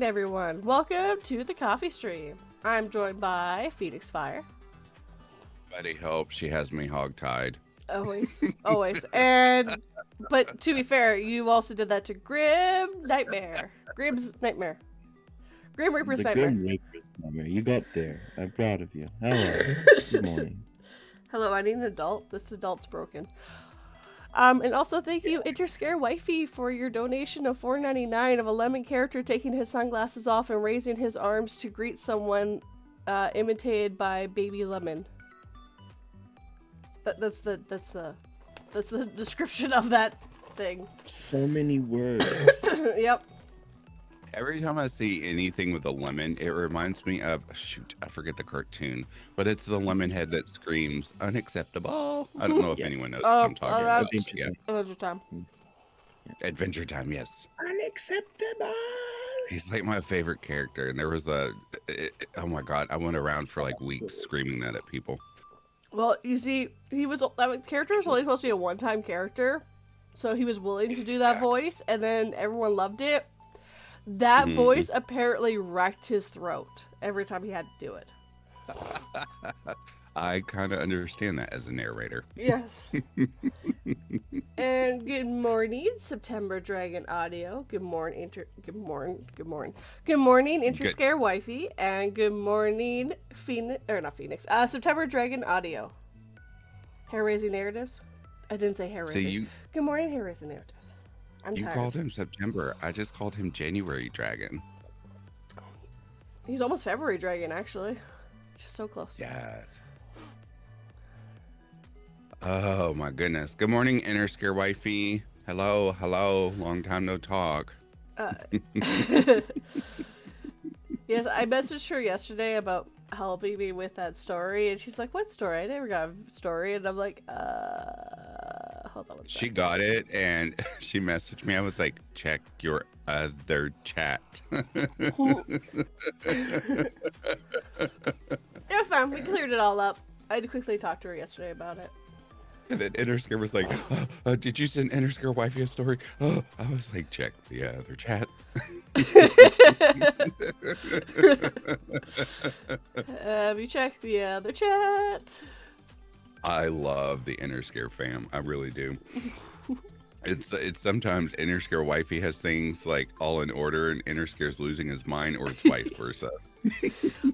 morning, everyone. Welcome to the coffee stream. I'm joined by Phoenix Fire. Buddy, hope she has me hogtied. Always, always. But to be fair, you also did that to Grimm Nightmare. Grimm's Nightmare. Grim Reaper's Nightmare. Grim Reaper's Nightmare. You got there. I'm proud of you. Hello. Good morning. Hello, I need an adult. This adult's broken. And also thank you, Interscare Wifey, for your donation of $4.99 of a lemon character taking his sunglasses off and raising his arms to greet someone, imitated by Baby Lemon. That's the description of that thing. So many words. Yep. Every time I see anything with a lemon, it reminds me of, shoot, I forget the cartoon, but it's the lemon head that screams, unacceptable. I don't know if anyone knows what I'm talking about. Adventure Time. Adventure Time, yes. Unacceptable. He's like my favorite character, and there was oh my god, I went around for like weeks screaming that at people. Well, you see, that character was only supposed to be a one-time character, so he was willing to do that voice, and then everyone loved it. That voice apparently wrecked his throat every time he had to do it. I kind of understand that as a narrator. Yes. And good morning, September Dragon Audio. Good morning, Interscare Wifey, and good morning, September Dragon Audio. Hair raising narratives. I didn't say hair raising. Good morning, hair raising narratives. I'm tired. Called him September. I just called him January Dragon. He's almost February Dragon, actually. Just so close. Yes. Oh my goodness. Good morning, Interscare Wifey. Hello. Long time no talk. Yes, I messaged her yesterday about helping me with that story, and she's like, "What story? I never got a story." And I'm like, hold on one second. She got it, and she messaged me. I was like, check your other chat. It was fine. We cleared it all up. I had to quickly talk to her yesterday about it. And then Interscare was like, did you send Interscare Wifey a story? I was like, check the other chat. Have you checked the other chat? I love the Interscare fam. I really do. It's sometimes Interscare Wifey has things like all in order and Interscare's losing his mind, or it's vice versa.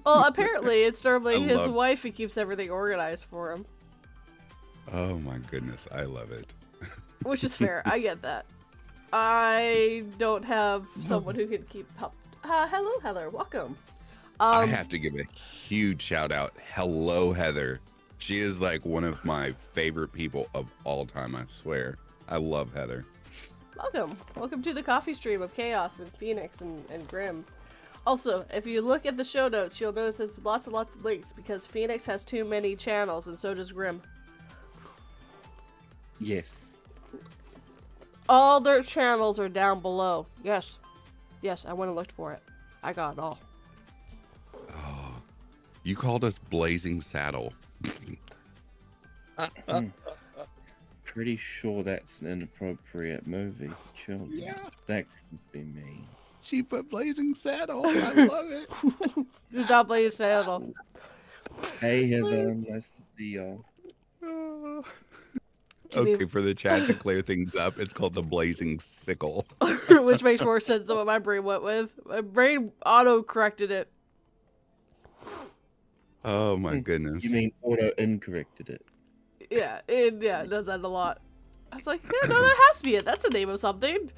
Well, apparently it's normally his wife who keeps everything organized for him. Oh my goodness, I love it. Which is fair. I get that. I don't have someone who can keep up. Hello, Heather. Welcome. I have to give a huge shout out. Hello, Heather. She is like one of my favorite people of all time, I swear. I love Heather. Welcome. Welcome to the coffee stream of Chaos and Phoenix and Grimm. Also, if you look at the show notes, you'll notice there's lots and lots of links because Phoenix has too many channels and so does Grimm. Yes. All their channels are down below. Yes. Yes, I went and looked for it. I got it all. Oh, you called us Blazing Saddle. Pretty sure that's an inappropriate movie for children. Yeah. That could be me. She put Blazing Saddle. I love it. Good job, Blazing Saddle. Hey, Heather. Nice to see y'all. Okay, for the chat to clear things up, it's called the Blazing Sickle. Which makes more sense than what my brain went with. My brain auto-corrected it. Oh my goodness. You mean auto-incorrected it? Yeah, it does that a lot. I was like, yeah, no, that has to be it. That's the name of something.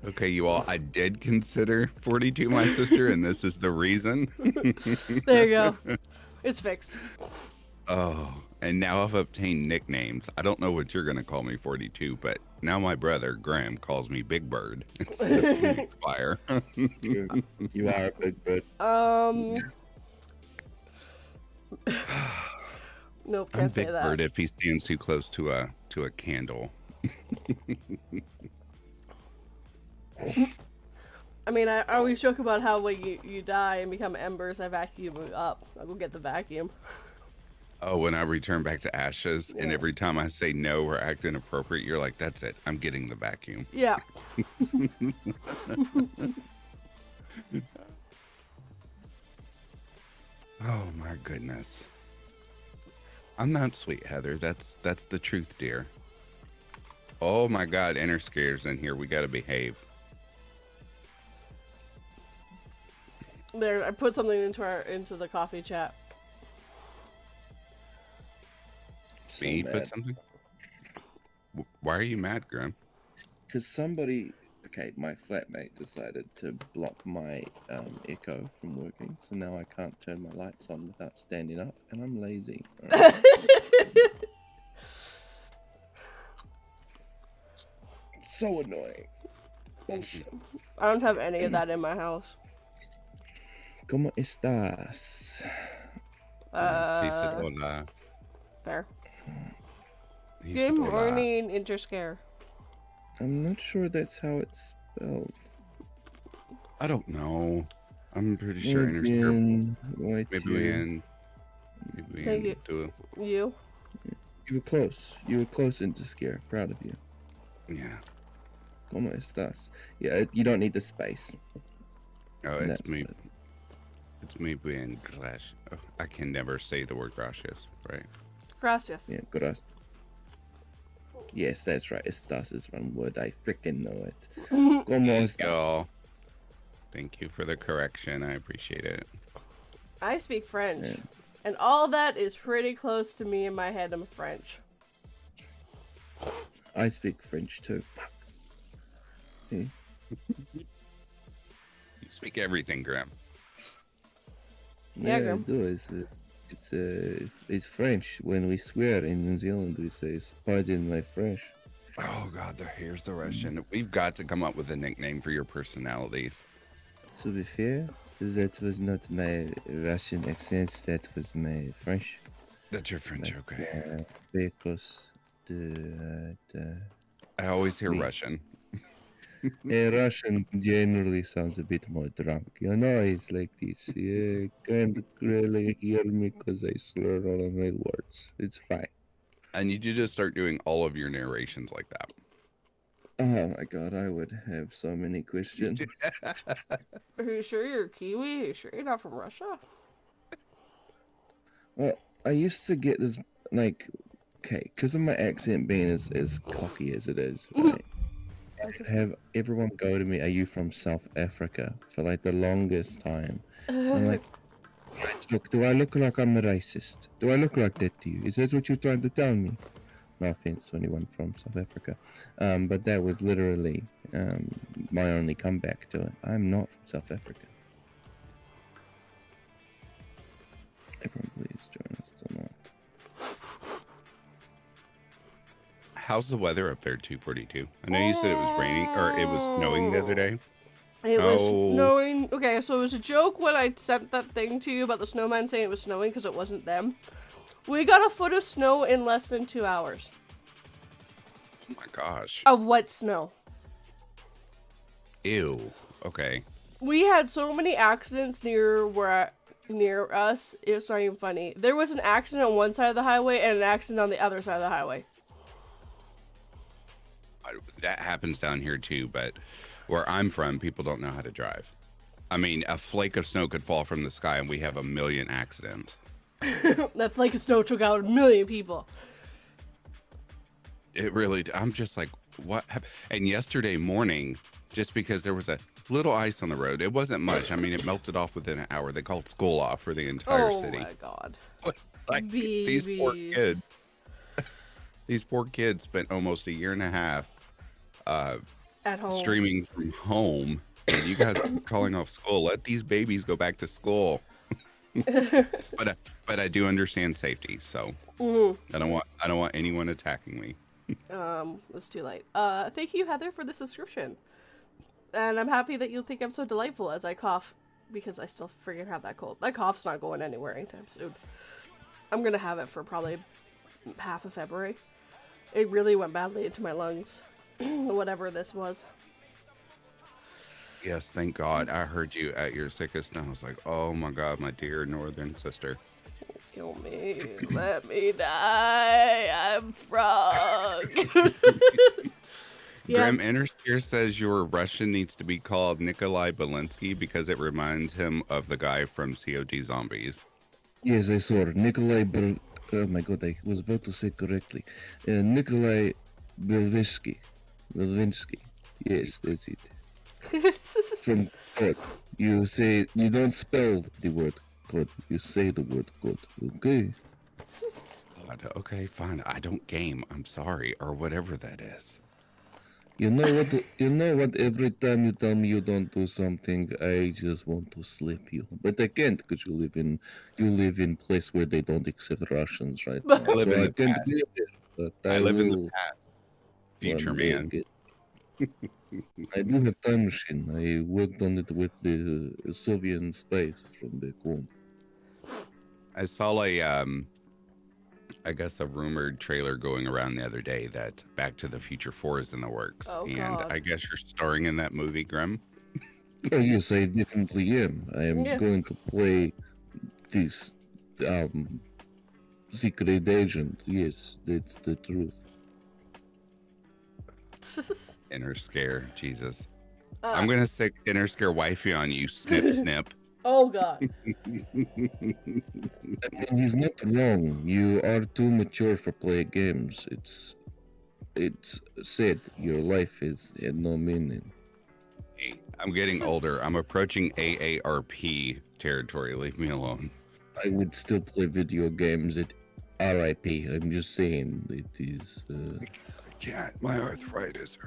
Okay, you all, I did consider 42 my sister, and this is the reason. There you go. It's fixed. Oh, and now I've obtained nicknames. I don't know what you're going to call me, 42, but now my brother, Grimm, calls me Big Bird instead of Phoenix Fire. You are a big bird. Nope, can't say that. Big Bird if he stands too close to a candle. I mean, I always joke about how when you die and become embers, I vacuum it up. I'll go get the vacuum. Oh, when I return back to ashes, and every time I say no or act inappropriate, you're like, that's it. I'm getting the vacuum. Yeah. Oh my goodness. I'm not sweet, Heather. That's the truth, dear. Oh my God, inner scares in here. We gotta behave. There, I put something into the coffee chat. So Me put mad. something? Why are you mad, Grimm? Because somebody, okay, my flatmate decided to block my echo from working, so now I can't turn my lights on without standing up, and I'm lazy. Alright? So annoying. Bullshit. I don't have any of that in my house. ¿Cómo estás? He said hola. Fair. He Good said hola. morning, Interscare. I'm not sure that's how it's spelled. I don't know. I'm pretty sure Muy inner bien, maybe we in. Maybe we Thank in you. do You? You were close. You were close into scare. Proud of you. yeah. ¿Cómo estás? Yeah, you don't need the space. Oh, And it's that's me. good. It's me being gracious. Oh, I can never say the word gracious, right? Gracias. Yeah, gracias. Yes, that's right. Estás is one word. I freaking know it. ¿Cómo estás? Y'all. Thank you for the correction. I appreciate it. I speak French. Yeah. And all that is pretty close to me in my head. I'm French. I speak French too. Fuck. You speak everything, Graham. Yeah, I Grimm. do. It's French. When we swear in New Zealand, we say, "Pardon my French." Oh God, here's the Russian. We've got to come up with a nickname for your personalities. To be fair, that was not my Russian accent. That was my French. That's your French, okay? Because the I always hear Me. Russian. a Russian generally sounds a bit more drunk. You know, it's like this. You can't really hear me because I slur all of my words. It's fine. I need you to start doing all of your narrations like that. Oh my god, I would have so many questions. Are you sure you're Kiwi? Are you sure you're not from Russia? Well, I used to get this, like, okay, because of my accent being as cocky as it is, right? I would have everyone go to me, "Are you from South Africa?" for like the longest time. I'm like, look, do I look like I'm a racist? Do I look like that to you? Is that what you're trying to tell me? No offense to anyone from South Africa. But that was literally my only comeback to it. I'm not from South Africa. Everyone please join us tonight. How's the weather up there, 242? I know you said it was raining or it was snowing the other day. It was Oh. snowing. Okay, so it was a joke when I sent that thing to you about the snowman saying it was snowing because it wasn't them. We got a foot of snow in less than 2 hours. Oh my gosh. Of wet snow. Ew. Okay. We had so many accidents near us. It's not even funny. There was an accident on one side of the highway and an accident on the other side of the highway. That happens down here too, but where I'm from, people don't know how to drive. I mean, a flake of snow could fall from the sky and we have a million accidents. That flake of snow took out 1 million people. It really, I'm just like, what happened? And yesterday morning, just because there was a little ice on the road, it wasn't much. I mean, it melted off within an hour. They called school off for the entire city. Oh my god. Like, these poor kids. These poor kids spent almost a year and a half At home. streaming from home. And you guys are calling off school. Let these babies go back to school. But I do understand safety, so I don't want anyone attacking me. It's too late. Thank you, Heather, for the subscription. And I'm happy that you think I'm so delightful as I cough, because I still freaking have that cold. That cough's not going anywhere anytime soon. I'm gonna have it for probably half of February. It really went badly into my lungs. Whatever this was. Yes, thank God. I heard you at your sickest, and I was like, oh my God, my dear northern sister. Kill me. Let me die. I'm frog. Yeah. Grim Interspear says your Russian needs to be called Nikolai Belinsky because it reminds him of the guy from COD Zombies. Yes, I saw it. Oh my god, I was about to say correctly. Nikolai Belvinsky. Belvinsky. Yes, that's it. From God. You don't spell the word God. You say the word God. Okay. God, okay, fine. I don't game. I'm sorry, or whatever that is. You know what? You know what? Every time you tell me you don't do something, I just want to slap you. But I can't because you live in place where they don't accept Russians right now. I live So in I the can't past. go there. But I I live in the will past, future one day man. get. I do have time machine. I worked on it with the Soviet space from back home. I saw I guess a rumored trailer going around the other day that Back to the Future 4 is in the works. Oh, and God. I guess you're starring in that movie, Grim. Oh yes, I definitely am. I am Yeah. going to play this secret agent. Yes, that's the truth. Inner scare, Jesus. Uh, I'm gonna stick inner scare wifey on you, snip snip. Oh, God. And he's not wrong. You are too mature for play games. It's said your life is had no meaning. Hey, I'm getting older. I'm approaching AARP territory. Leave me alone. I would still play video games at RIP. I'm just saying it is. I can't. My arthritis.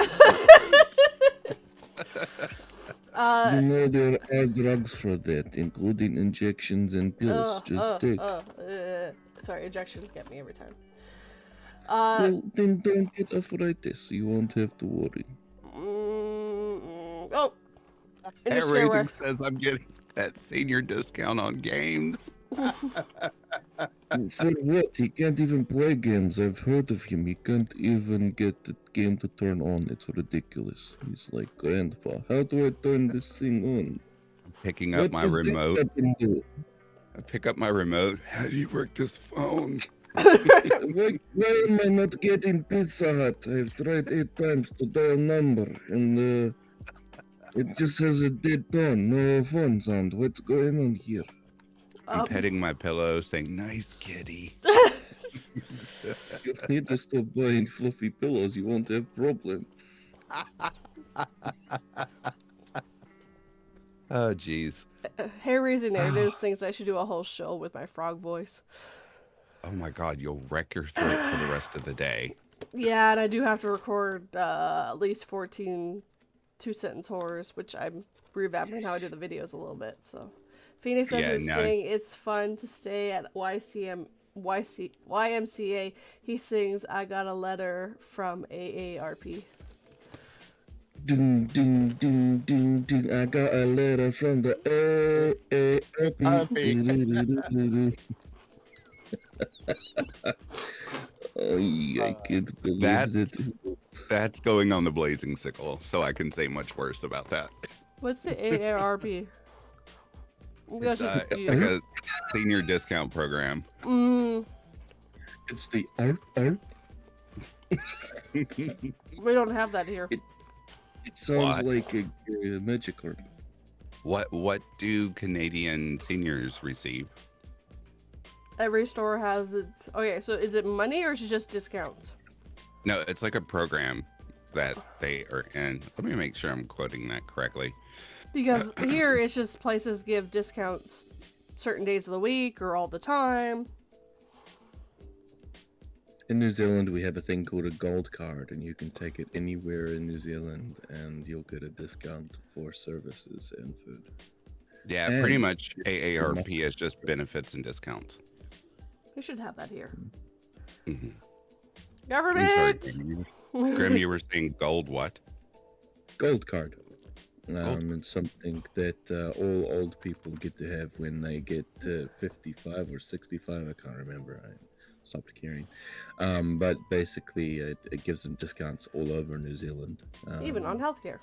You know there are drugs for that, including injections and pills. Just take. Sorry, injections get me every time. Well, then don't get arthritis. You won't have to worry. Oh, Hair Interscare raising wife. says I'm getting that senior discount on games. For what? He can't even play games. I've heard of him. He can't even get the game to turn on. It's ridiculous. He's like, Grandpa, how do I turn this thing on? I'm picking up What my does this remote. button do? I pick up my remote. How do you work this phone? Why am I not getting Pizza Hut? I've tried 8 times to dial number, and it just says a dead tone, no phone sound. What's going on here? I'm petting my pillow, saying, "Nice kitty." You need to stop buying fluffy pillows. You won't have problem. Oh, jeez. Hair raising narratives thinks I should do a whole show with my frog voice. Oh my God, you'll wreck your throat for the rest of the day. Yeah, and I do have to record at least 14 two-sentence horrors, which I'm revamping how I do the videos a little bit. So, Phoenix Yeah, is now- saying it's fun to stay at YMCA. He sings "I Got a Letter from AARP." Ding, ding, ding, ding, ding. I got a letter from the AARP. Oh, I can't believe That's- that. That's going on the Blazing Sickle, so I can say much worse about that. What's the AARP? It's like a senior discount program. It's the ARP. We don't have that here. It sounds What? like a Magikarp. What do Canadian seniors receive? Every store has it. Okay, so is it money or is it just discounts? No, it's like a program that they are in. Let me make sure I'm quoting that correctly. Because here it's just places give discounts certain days of the week or all the time. In New Zealand, we have a thing called a gold card, and you can take it anywhere in New Zealand, and you'll get a discount for services and food. Yeah, And- pretty much AARP is just benefits and discounts. We should have that here. Mhm. I'm sorry, Government! Grim. Grim, you were saying gold what? Gold card. Gold. It's something that all old people get to have when they get 55 or 65. I can't remember. I stopped caring. But basically, it gives them discounts all over New Zealand. Even on healthcare.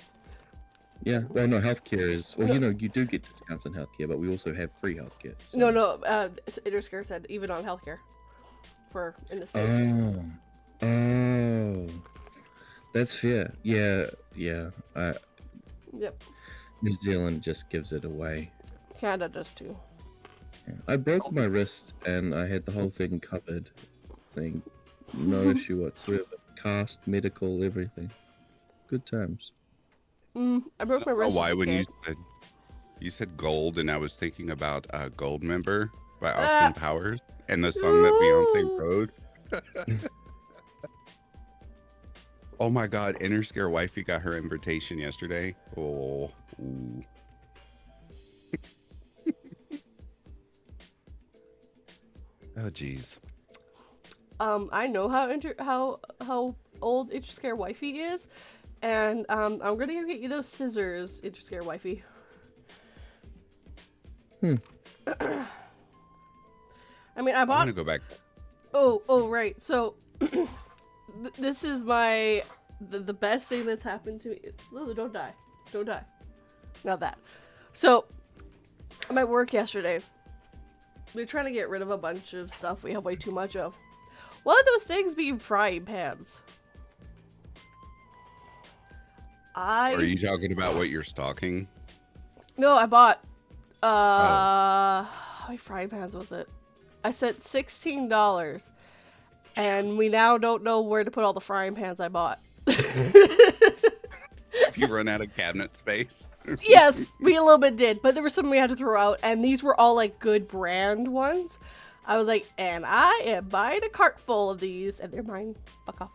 Yeah, well, no, healthcare is... Well, you know, you do get discounts on healthcare, but we also have free healthcare. So. No, Interscare said even on healthcare. For in the States. Oh. That's fair. Yeah, yeah. Yep. New Zealand just gives it away. Canada does too. Yeah. I broke my wrist and I had the whole thing covered. No issue whatsoever. Cast, medical, everything. Good times. I broke my wrist. Why as a when kid. you said gold, and I was thinking about Gold Member by Austin Powers and the song that Beyonce wrote. Oh my God, Inner Scare Wifey got her invitation yesterday. Oh, ooh. Oh geez. I know how old Itch Scare Wifey is, and I'm gonna go get you those scissors, Itch Scare Wifey. I mean, I I'm bought. gonna go back. Oh, right. So, this is the best thing that's happened to me. Lulu, don't die. Don't die. Not that. So, I'm at work yesterday. We're trying to get rid of a bunch of stuff we have way too much of. One of those things being frying pans. Are you talking about what you're stalking? No, I bought, how many frying pans was it? I spent $16, and we now don't know where to put all the frying pans I bought. If you run out of cabinet space. Yes, we a little bit did, but there were some we had to throw out, and these were all like good brand ones. I was like, and I am buying a cart full of these, and they're mine. Fuck off.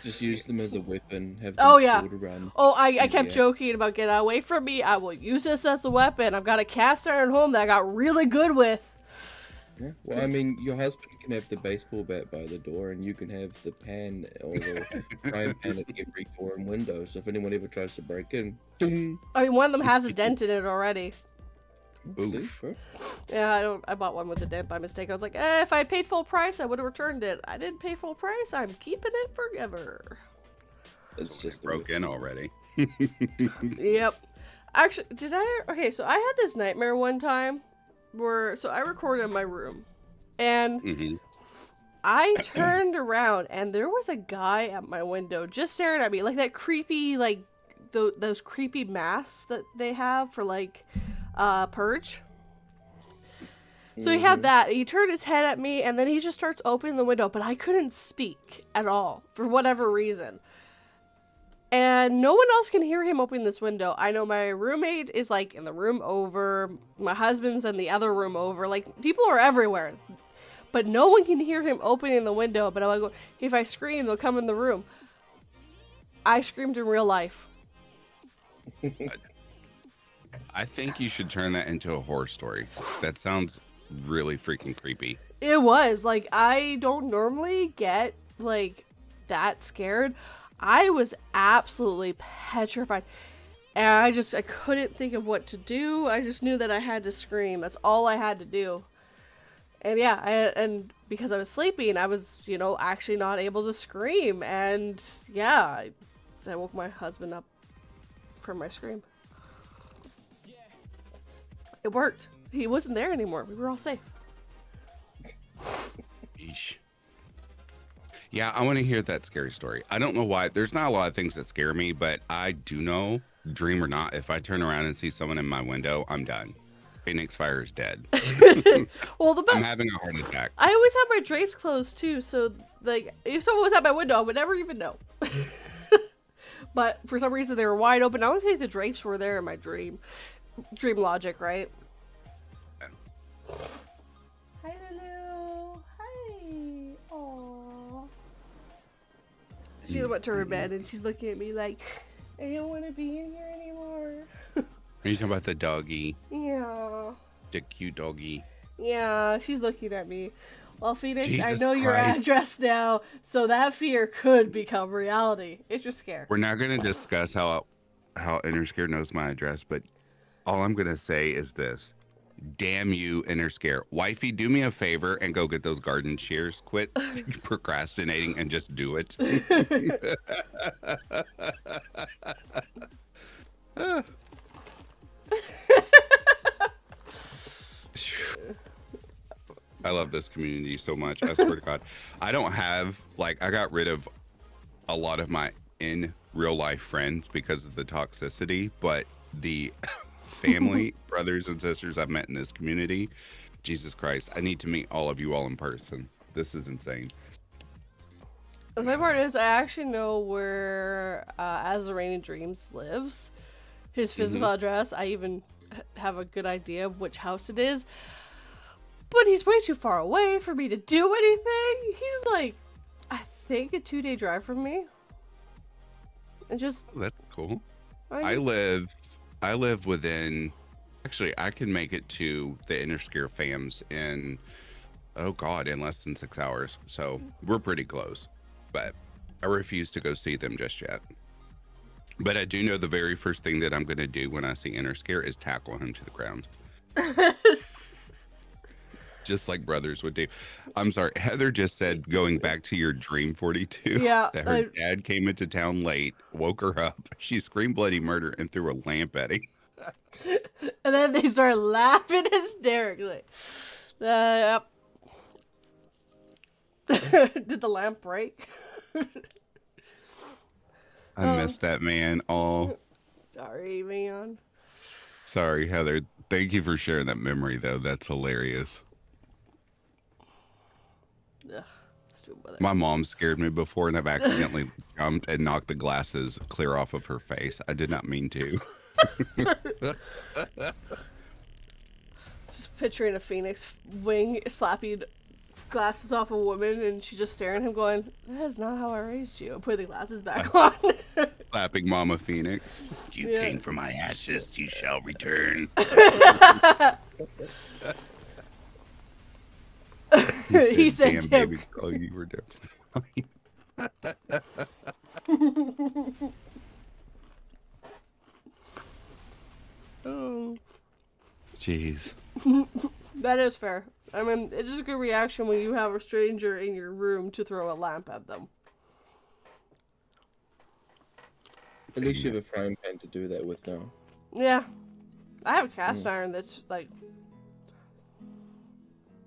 Just use them as a weapon. Have them Oh, yeah. stored around. Oh, I kept joking about get away from me. I will use this as a weapon. I've got a cast iron home that I got really good with. Yeah. Well, I mean, your husband can have the baseball bat by the door, and you can have the pan or the frying pan at every door and window. So if anyone ever tries to break in, ding. I mean, one of them has a dent in it already. Oof. See? Yeah, I bought one with a dent by mistake. I was like, if I paid full price, I would have returned it. I didn't pay full price. I'm keeping it forever. It's just Broke in already. Yep. Actually, okay, so I had this nightmare one time so I recorded in my room, and I turned around, and there was a guy at my window just staring at me, like that creepy, like, those creepy masks that they have for, like, Purge. So he had that. He turned his head at me, and then he just starts opening the window, but I couldn't speak at all for whatever reason. And no one else can hear him opening this window. I know my roommate is like in the room over, my husband's in the other room over. Like, people are everywhere, but no one can hear him opening the window. But I'm like, if I scream, they'll come in the room. I screamed in real life. I think you should turn that into a horror story. That sounds really freaking creepy. It was like, I don't normally get like that scared. I was absolutely petrified, and I couldn't think of what to do. I just knew that I had to scream. That's all I had to do. And yeah, and because I was sleeping, I was, actually not able to scream. And yeah, I woke my husband up from my scream. It worked. He wasn't there anymore. We were all safe. Yeesh. Yeah, I want to hear that scary story. I don't know why. There's not a lot of things that scare me, but I do know, dream or not, if I turn around and see someone in my window, I'm done. Phoenix Fire is dead. Well, I'm having a heart attack. I always have my drapes closed too, so like if someone was at my window, I would never even know. But for some reason they were wide open. I don't think the drapes were there in my dream. Dream logic, right? Hi, Lulu. Hi. Aww. She went to her bed and she's looking at me like, I don't want to be in here anymore. Are you talking about the doggy? Yeah. The cute doggy. Yeah, she's looking at me. Well, Phoenix, I Jesus know your Christ. address now, so that fear could become reality. It's just scare. We're not going to discuss how Inner Scare knows my address, but all I'm going to say is this. Damn you, Inner Scare. Wifey, do me a favor and go get those garden shears. Quit procrastinating and just do it. I love this community so much. I swear to God. I don't have, I got rid of a lot of my in real life friends because of the toxicity, but the family, brothers and sisters I've met in this community, Jesus Christ, I need to meet all of you all in person. This is insane. The funny part is, I actually know where As the Rain in Dreams lives. His physical address. I even have a good idea of which house it is. But he's way too far away for me to do anything. He's like, I think a 2-day drive from me. And just... That's cool. I live within... Actually, I can make it to the Interscare fams in, in less than 6 hours. So we're pretty close. But I refuse to go see them just yet. But I do know the very first thing that I'm going to do when I see Interscare is tackle him to the ground. Just like brothers would do. I'm sorry. Heather just said, going back to your dream 42, that her dad came into town late, woke her up. She screamed bloody murder and threw a lamp at him. And then they start laughing hysterically. Yep. Did the lamp break? I missed that man. Oh, sorry, man. Sorry, Heather. Thank you for sharing that memory, though. That's hilarious. Ugh, my mom scared me before, and I've accidentally jumped and knocked the glasses clear off of her face. I did not mean to. Just picturing a phoenix wing slapping glasses off a woman, and she's just staring at him going, that is not how I raised you. Put the glasses back on. Slapping Mama Phoenix. You came for my ashes, you shall return. He said, damn, baby girl, you were definitely oh. Jeez. That is fair. I mean, it's just a good reaction when you have a stranger in your room to throw a lamp at them. At least you have a frying pan to do that with now. Yeah. I have a cast iron that's like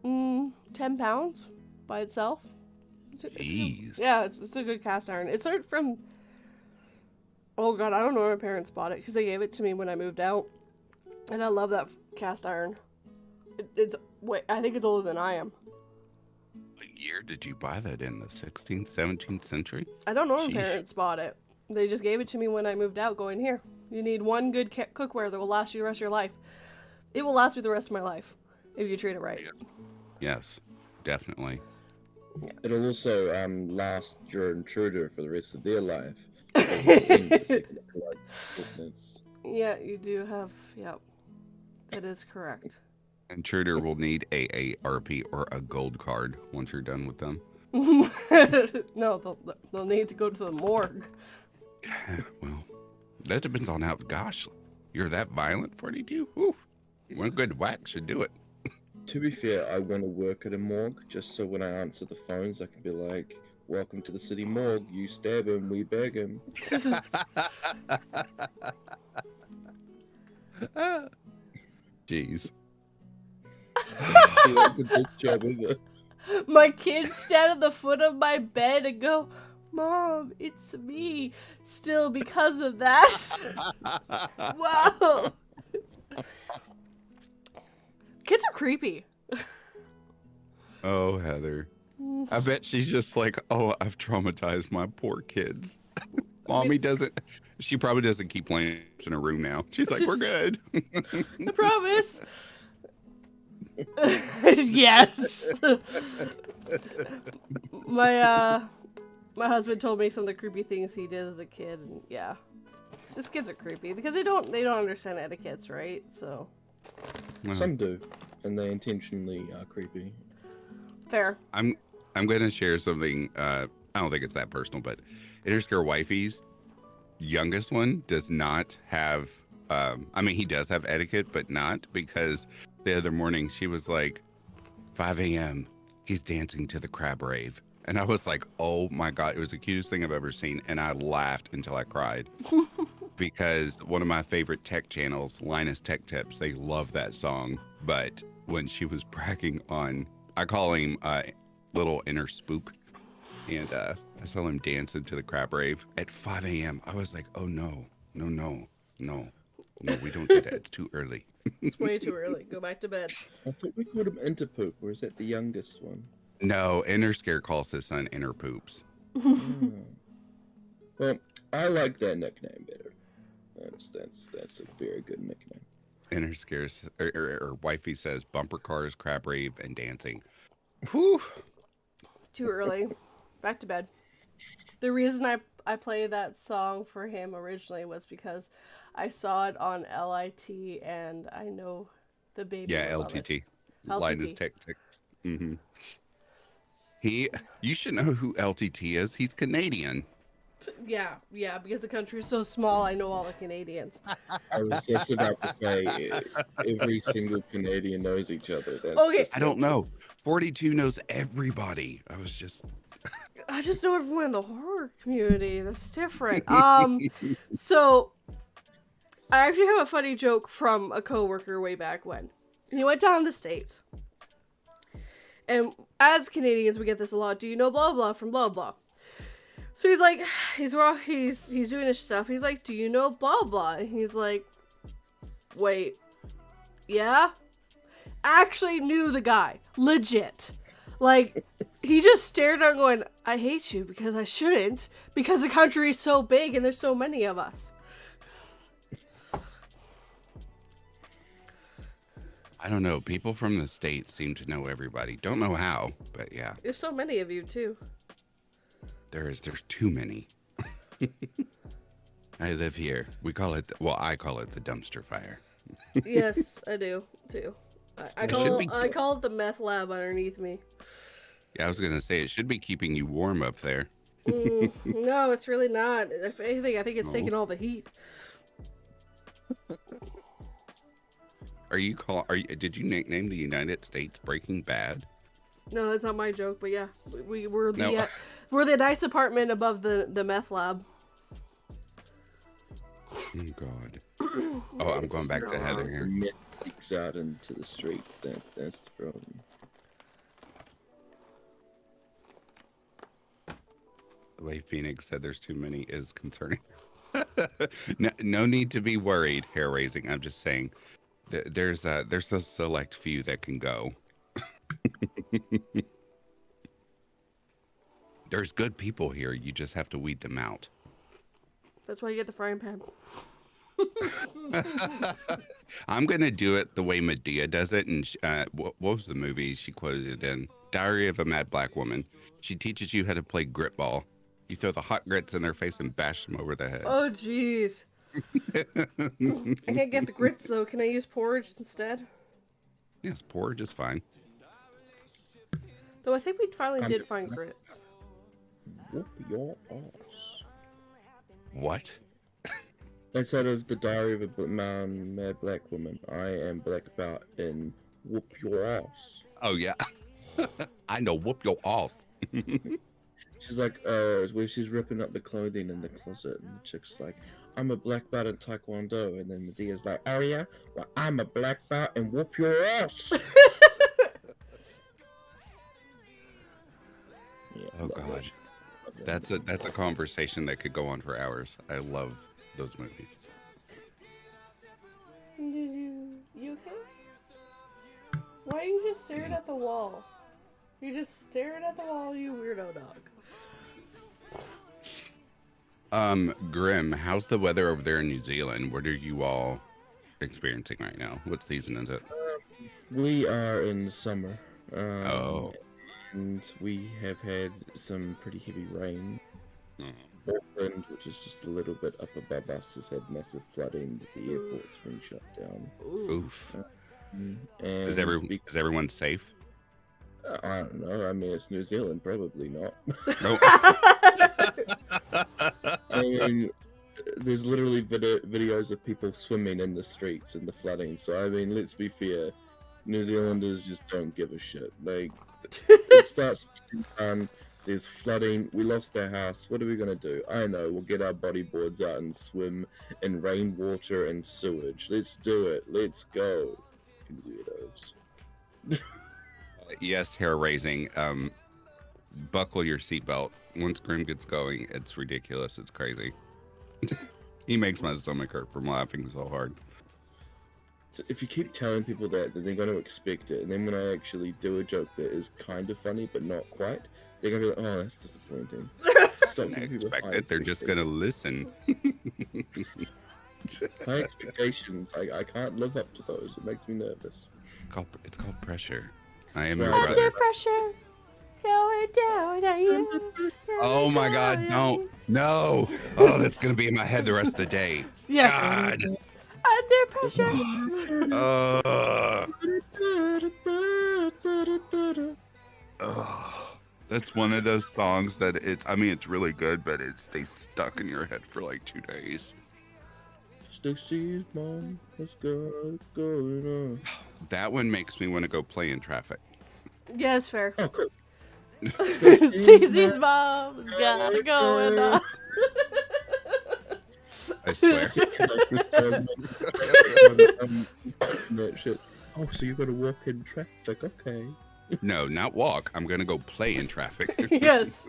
10 pounds by itself. Jeez. Yeah, it's a good cast iron. It's sort from... Oh god, I don't know where my parents bought it because they gave it to me when I moved out. And I love that cast iron. I think it's older than I am. What year did you buy that in? The 16th, 17th century? I don't know when my parents bought it. They just gave it to me when I moved out, going, here, you need one good cookware that will last you the rest of your life. It will last me the rest of my life if you treat it right. Yes, definitely. It'll also last your intruder for the rest of their life. Yeah, you do have, yep. That is correct. Intruder will need AARP or a gold card once you're done with them. No, they'll need to go to the morgue. Well, that depends on how, gosh, you're that violent, 42? Ooh, one good whack should do it. To be fair, I want to work at a morgue just so when I answer the phones, I can be like, welcome to the city morgue. You stab him, we bag him. Jeez. That's the best job ever. My kids stand at the foot of my bed and go, Mom, it's me. Still because of that. Wow. Kids are creepy. Oh, Heather. I bet she's just like, oh, I've traumatized my poor kids. Mommy doesn't, she probably doesn't keep playing in her room now. She's like, we're good. I promise. Yes. My husband told me some of the creepy things he did as a kid, and yeah, just kids are creepy because they don't understand etiquettes, right? So some do, and they intentionally are creepy. Fair. I'm going to share something. I don't think it's that personal, but Interscare Wifey's youngest one does not have. I mean, he does have etiquette, but not because the other morning she was like, 5 a.m. He's dancing to the crab rave. And I was like, oh my God, it was the cutest thing I've ever seen. And I laughed until I cried because one of my favorite tech channels, Linus Tech Tips, they love that song. But when she was bragging on, I call him Little Inner Spook. and I saw him dancing to the crab rave at 5 a.m. I was like, oh no, no, no, no, no, we don't do that. It's too early. It's way too early. Go back to bed. I thought we called him Interpoop, or is that the youngest one? No, Inner Scare calls his son Inner Poops. Oh. Well, I like that nickname better. That's a very good nickname. Inner Scares, or wifey says bumper cars, crab rave, and dancing. Whew. Too early. Back to bed. The reason I played that song for him originally was because I saw it on LIT and I know the baby. Yeah, will love it. LTT. Linus Tech Tech. Mm-hmm. You should know who LTT is. He's Canadian. Yeah, because the country is so small, I know all the Canadians. I was just about to say, every single Canadian knows each other. That's Okay. just I don't know. 42 knows everybody. I just know everyone in the horror community. That's different. So I actually have a funny joke from a coworker way back when. He went down to the States. And as Canadians, we get this a lot. Do you know blah blah from blah blah? So he's like, he's doing his stuff. He's like, do you know blah blah? And he's like, wait, yeah? Actually knew the guy. Legit. Like, he just stared at him going, I hate you because I shouldn't. Because the country is so big and there's so many of us. I don't know. People from the States seem to know everybody. Don't know how, but yeah. There's so many of you, too. There's too many. I live here. I call it the dumpster fire. Yes, I do, too. I call it the meth lab underneath me. Yeah, I was going to say, it should be keeping you warm up there. No, it's really not. If anything, I think it's taking all the heat. Did you nickname the United States Breaking Bad? No, it's not my joke, but yeah. We're the nice apartment above the meth lab. Oh, God. Oh, I'm going back to Heather here. Meth leaks out into the street. That's the problem. The way Phoenix said there's too many is concerning. No need to be worried, hair raising. I'm just saying there's a select few that can go. There's good people here. You just have to weed them out. That's why you get the frying pan. I'm going to do it the way Medea does it. And what was the movie she quoted it in? Diary of a Mad Black Woman. She teaches you how to play grit ball. You throw the hot grits in their face and bash them over the head. Oh, jeez. I can't get the grits, though. Can I use porridge instead? Yes, porridge is fine. Though I think we finally did find grits. Whoop your ass. What? That's out of the Diary of a Mad Black Woman. I am black about and whoop your ass. Oh, yeah. I know, whoop your ass. She's like, where she's ripping up the clothing in the closet, and the chick's like, I'm a black belt in Taekwondo, and then Medea's like, oh yeah? Well, I'm a black belt and whoop your ass. Yeah, Oh, God. That's a conversation that could go on for hours. I love those movies. You okay? Why are you just staring at the wall? You're just staring at the wall, you weirdo dog. Grimm, how's the weather over there in New Zealand? What are you all experiencing right now? What season is it? We are in summer. Oh. And we have had some pretty heavy rain. Oh. Auckland, which is just a little bit up above us, has had massive flooding. The airport's been shut down. Oof. And Is everyone safe? I don't know. I mean, it's New Zealand. Probably not. No. I mean, there's literally videos of people swimming in the streets in the flooding. So, I mean, let's be fair. New Zealanders just don't give a shit. Like, it starts down, there's flooding, we lost our house, what are we going to do? I know, we'll get our bodyboards out and swim in rainwater and sewage. Let's do it. Let's go. Weirdos. Yes, hair raising. buckle your seatbelt. Once Grimm gets going, it's ridiculous. It's crazy. He makes my stomach hurt from laughing so hard. If you keep telling people that, then they're going to expect it. And then when I actually do a joke that is kind of funny, but not quite, they're going to be like, oh, that's disappointing. Stop giving people Expect high it. They're just going to listen. high expectations. I can't live up to those. It makes me nervous. It's called pressure. I am your Under Under brother. pressure, going down on you. Oh my God, no. No. Oh, that's going to be in my head the rest of the day. Yes. God. Under pressure. That's one of those songs that it's really good, but it stays stuck in your head for like 2 days. Stacy's mom has got it going on. That one makes me want to go play in traffic. Yeah, it's fair. Oh, cool. Cece's mom's got it going on. I swear. That shit. Oh, so you got to walk in traffic? Okay. No, not walk. I'm going to go play in traffic. Yes.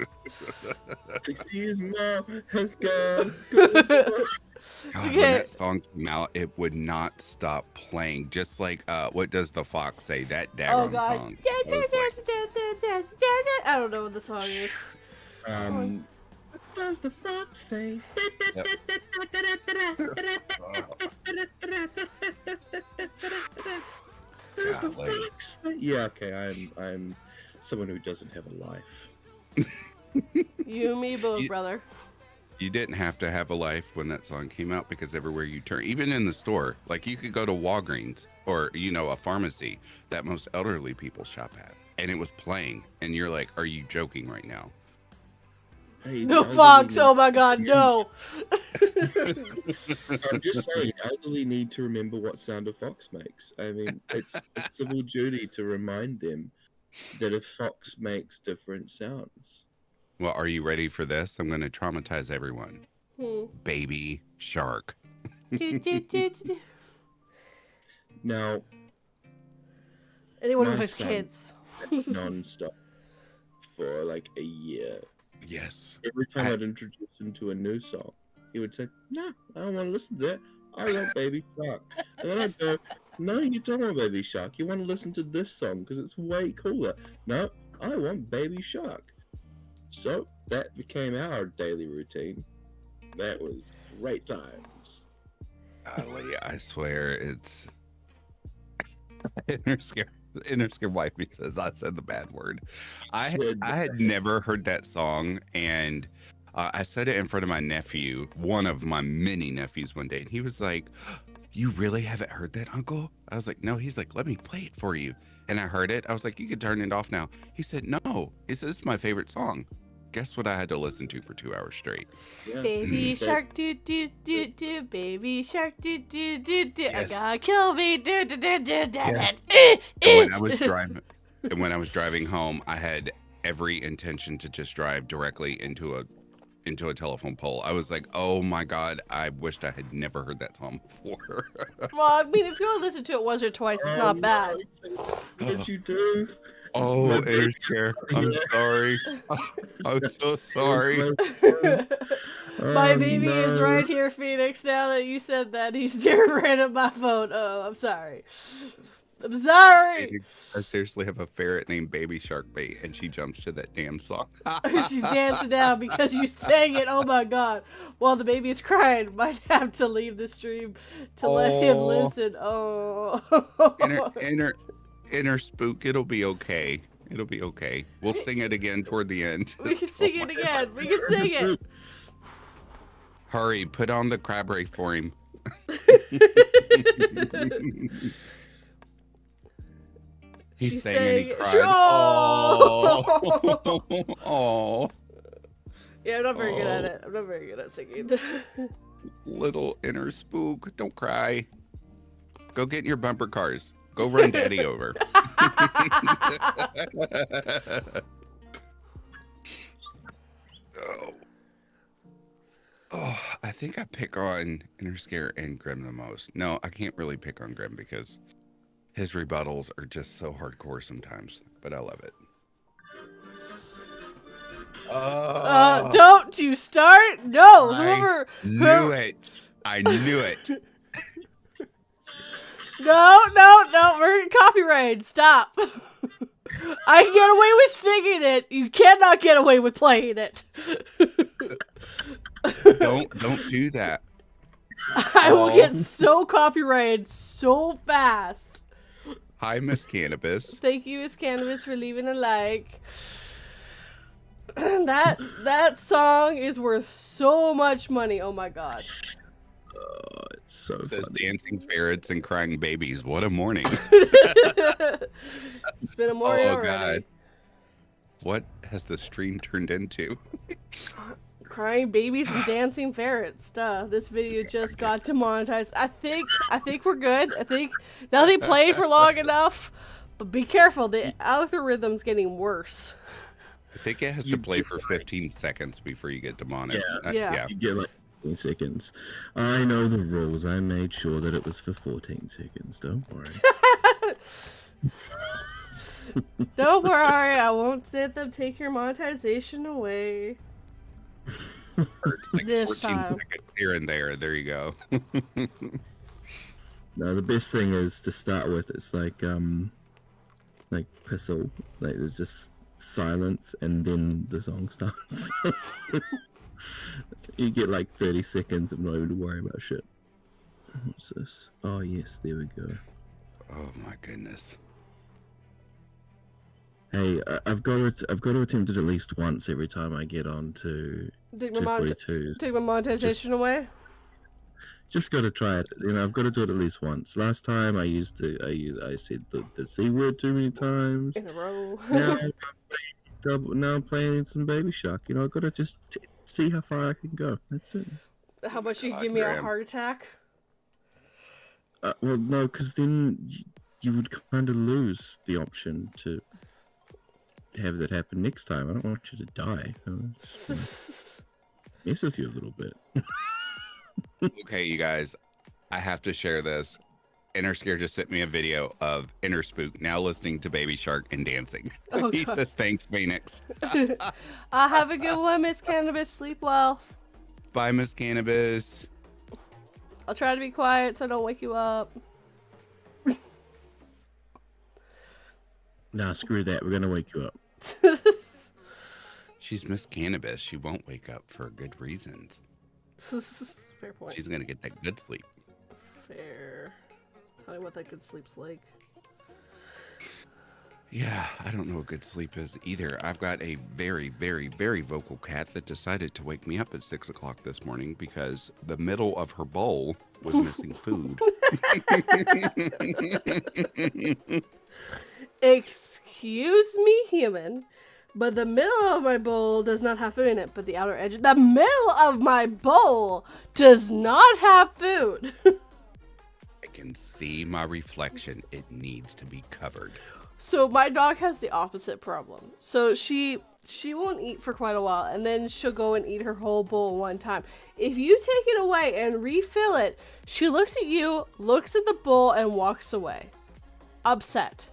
Stacy's mom has got. God, when Okay. that song came out, it would not stop playing. Just like, what does the fox say? That Oh daggone God. song. I was like, I don't know what the song is. What does the fox say? Does the Golly. fox say? Yeah, okay. I'm someone who doesn't have a life. You and me both, You- brother. You didn't have to have a life when that song came out because everywhere you turn, even in the store, like you could go to Walgreens or, a pharmacy that most elderly people shop at, and it was playing, and you're like, are you joking right now? Hey, No the fox. elderly Oh my God, no. I'm just saying, elderly need to remember what sound a fox makes. I mean, it's a civil duty to remind them that a fox makes different sounds. Well, are you ready for this? I'm going to traumatize everyone. Hmm. Baby shark. Now, Anyone who My has son. kids. non-stop for like a year. Yes. Every time I'd introduce him to a new song, he would say, "No, I don't want to listen to that. I want Baby Shark." And then I'd go, "No, you don't want Baby Shark. You want to listen to this song because it's way cooler." "No, I want Baby Shark." So that became our daily routine. That was great times. Golly, I swear it's Interscare wifey says I said the bad word. I had never heard that song, and I said it in front of my nephew, one of my many nephews, one day, and he was like, "You really haven't heard that, Uncle?" I was like, "No." He's like, "Let me play it for you." And I heard it. I was like, "You can turn it off now." He said, "No." He said, "It's my favorite song." Guess what I had to listen to for 2 hours straight? Yeah. Baby That- shark, do do do do. Baby shark, do do do do. I Yes. gotta kill me, do do do do do. Yes. Eh, And when eh. I was driving home, I had every intention to just drive directly into a telephone pole. I was like, "Oh my God, I wished I had never heard that song before." Well, I mean, if you only listen to it once or twice, it's not bad. What did you do? Oh, My baby- Interscare, I'm sorry. I'm so sorry. My Oh, baby is no. right here, Phoenix. Now that you said that, he's staring at my phone. Oh, I'm sorry. I'm sorry. I seriously have a ferret named Baby Shark Bait, and she jumps to that damn song. She's dancing now because you sang it. Oh my God. While the baby is crying, might have to leave the stream to let him Oh. listen. Oh. Inner spook, it'll be okay. It'll be okay. We'll sing it again toward the end. We can sing it again. We can sing it. Hurry, put on the crab ray for him. He's She's saying he saying- cried. Oh. Oh, Yeah, I'm not very good at it. I'm not very good at singing. little inner spook, don't cry. Go get in your bumper cars. Go run daddy over. Oh. Oh, I think I pick on Interscare and Grimm the most. No, I can't really pick on Grimm because his rebuttals are just so hardcore sometimes, but I love it. Oh, Don't you start? No, I knew whoever. it. I knew it. No, we're copyrighted. Stop. I can get away with singing it. You cannot get away with playing it. Don't do that. I will get so copyrighted so fast. Hi, Miss Cannabis. Thank you, Miss Cannabis, for leaving a like. That song is worth so much money. Oh my god. Oh, it's so It says funny. dancing ferrets and crying babies. What a morning. It's been a morning Oh, already. God. What has the stream turned into? Crying babies and dancing ferrets. Duh. This video just got demonetized. I think we're good. I think now they played for long enough. But be careful, the algorithm's getting worse. I think it has to play for 15 seconds before you get demonetized. Yeah. You get like 15 seconds. I know the rules. I made sure that it was for 14 seconds. Don't worry. Don't worry, I won't let them take your monetization away. It's like This 14 time. seconds here and there. There you go. No, the best thing is to start with. It's like pistol. Like there's just silence, and then the song starts. You get like 30 seconds of not even to worry about shit. What's this? Oh yes, there we go. Oh my goodness. Hey, I've got to attempt it at least once every time I get on to Take my 242. monetization away. Just got to try it. You know, I've got to do it at least once. Last time I said the C word too many times. In a row. Now I'm playing some Baby Shark. You know, I've got to just see how far I can go. That's it. How about you God, give me a Graham. heart attack? Well, no, because then you would kind of lose the option to have that happen next time. I don't want you to die. Mess with you a little bit. Okay, you guys, I have to share this. Inner Scare just sent me a video of Inner Spook now listening to Baby Shark and dancing. Oh, He God. says, thanks, Phoenix. Have a good one, Miss Cannabis. Sleep well. Bye, Miss Cannabis. I'll try to be quiet so I don't wake you up. Nah, screw that. We're gonna wake you up. She's Miss Cannabis. She won't wake up for good reasons. Fair point. She's going to get that good sleep. Fair. Tell me what that good sleep's like. Yeah, I don't know what good sleep is either. I've got a very, very, very vocal cat that decided to wake me up at 6 o'clock this morning because the middle of her bowl was missing food. Excuse me, human, but the middle of my bowl does not have food in it, but the outer edge, the middle of my bowl does not have food. I can see my reflection. It needs to be covered. So my dog has the opposite problem. So she won't eat for quite a while, and then she'll go and eat her whole bowl one time. If you take it away and refill it, she looks at you, looks at the bowl, and walks away. Upset.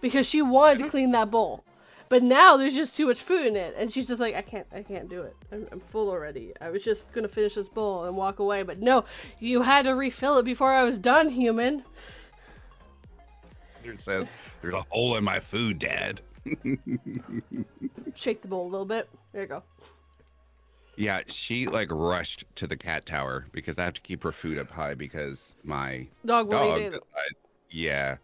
Because she wanted to clean that bowl. But now there's just too much food in it, and she's just like, I can't do it. I'm full already. I was just gonna finish this bowl and walk away, but no, you had to refill it before I was done, human. It says, there's a hole in my food, Dad. Shake the bowl a little bit. There you go. Yeah, she like rushed to the cat tower because I have to keep her food up high because my Dog will dog eat it. decides, yeah.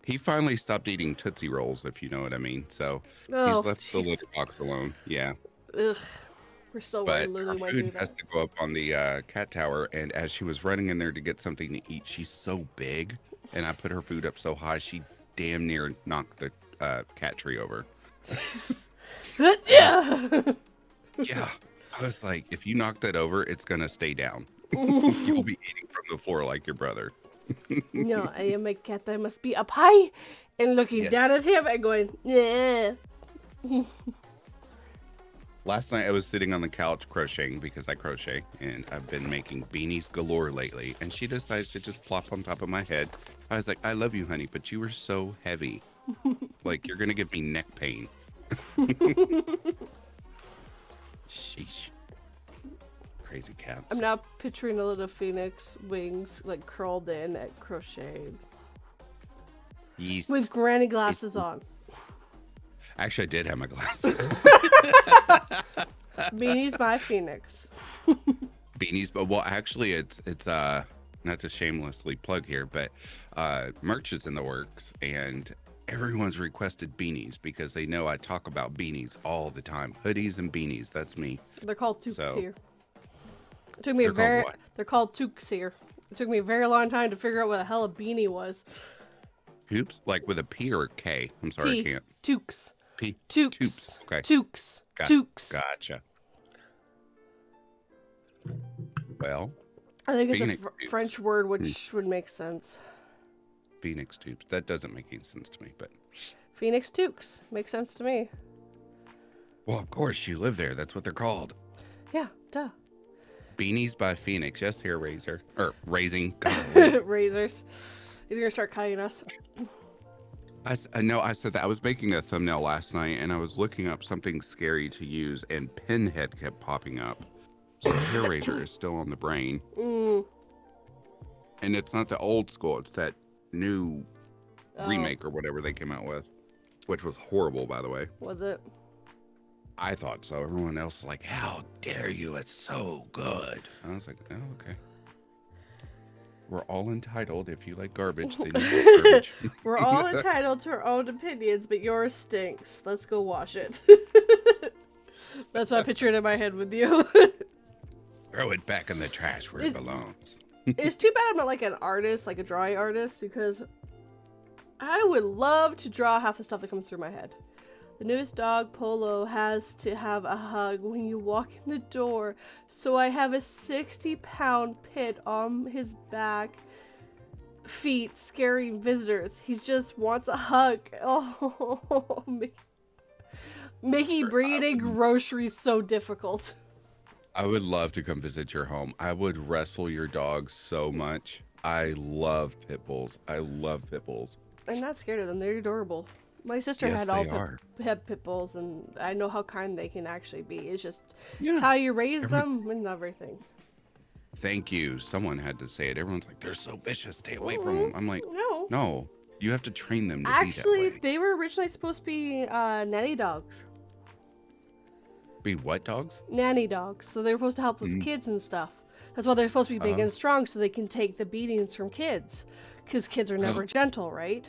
He finally stopped eating Tootsie Rolls, if you know what I mean. So Oh, he's left the jeez. litter box alone. Yeah. Ugh. We're still But waiting. her Literally might do food has that. to go up on the cat tower. And as she was running in there to get something to eat, she's so big. And I put her food up so high, she damn near knocked the cat tree over. Yeah. Yeah. I was like, if you knock that over, it's going to stay down. You'll be eating from the floor like your brother. No, I am a cat that must be up high and looking Yes. down at him and going, yeah. Last night I was sitting on the couch crocheting because I crochet and I've been making beanies galore lately. And she decides to just plop on top of my head. I was like, I love you, honey, but you are so heavy. Like, you're going to give me neck pain. crazy cats. I'm now picturing a little phoenix wings like curled in at crochet Yeast. with granny glasses on. Actually, I did have my glasses. Beanies by Phoenix. Beanies, but well, actually, it's not to shamelessly plug here, but merch is in the works, and everyone's requested beanies because they know I talk about beanies all the time. Hoodies and beanies, that's me. They're called toques So- here. It took me They're called toques here. It took me a very long time to figure out what the hell a beanie was. Hoops, like with a P or a K. I'm sorry, I can't. Toques. P. Toques. Toops. Okay. Toques. Toques. Gotcha. Well, I think it's Phoenix a tubes. French word, which would make sense. Phoenix tubes. That doesn't make any sense to me, but Phoenix toques. Makes sense to me. well, of course you live there. That's what they're called. Yeah, duh. Beanies by Phoenix. Yes, hair razor or raising. God, Razors. He's gonna start cutting us. I know. I said that I was making a thumbnail last night, and I was looking up something scary to use, and Pinhead kept popping up. So hair razor is still on the brain, and it's not the old school. It's that new remake or whatever they came out with, which was horrible, by the way. Was it? I thought so. Everyone else was like, "How dare you? It's so good." I was like, "Oh, okay." We're all entitled. If you like garbage, then you like garbage. We're all entitled to our own opinions, but yours stinks. Let's go wash it. That's what I pictured in my head with you. Throw it back in the trash where it belongs. It's too bad I'm not like an artist, like a drawing artist, because I would love to draw half the stuff that comes through my head. The newest dog, Polo, has to have a hug when you walk in the door, so I have a 60-pound pit on his back feet scaring visitors. He just wants a hug. Oh, making bringing in groceries so difficult. I would love to come visit your home. I would wrestle your dog so much. I love pit bulls. I love pit bulls. I'm not scared of them. They're adorable. My sister Yes, had had pit bulls, and I know how kind they can actually be. It's just it's how you raise them and everything. Thank you. Someone had to say it. Everyone's like, they're so vicious. Stay away from them. I'm like, No. no. You have to train them to Actually, be that way. they were originally supposed to be nanny dogs. Be what dogs? Nanny dogs. So they were supposed to help with kids and stuff. That's why they're supposed to be big and strong, so they can take the beatings from kids. Because kids are never gentle, right?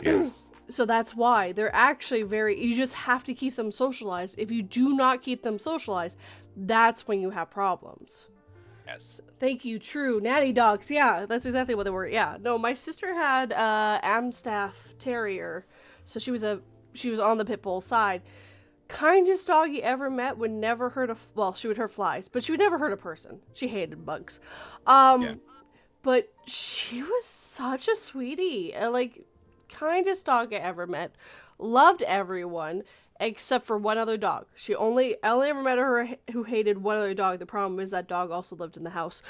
Yes. So that's why they're actually you just have to keep them socialized. If you do not keep them socialized, that's when you have problems. Yes. Thank you. True. Natty dogs. Yeah, that's exactly what they were. Yeah. No, my sister had Amstaff Terrier, so she was on the pit bull side. Kindest dog you ever met. Would never hurt she would hurt flies, but she would never hurt a person. She hated bugs. But she was such a sweetie. Kindest dog I ever met. Loved everyone except for one other dog. I only ever met her who hated one other dog. The problem is that dog also lived in the house.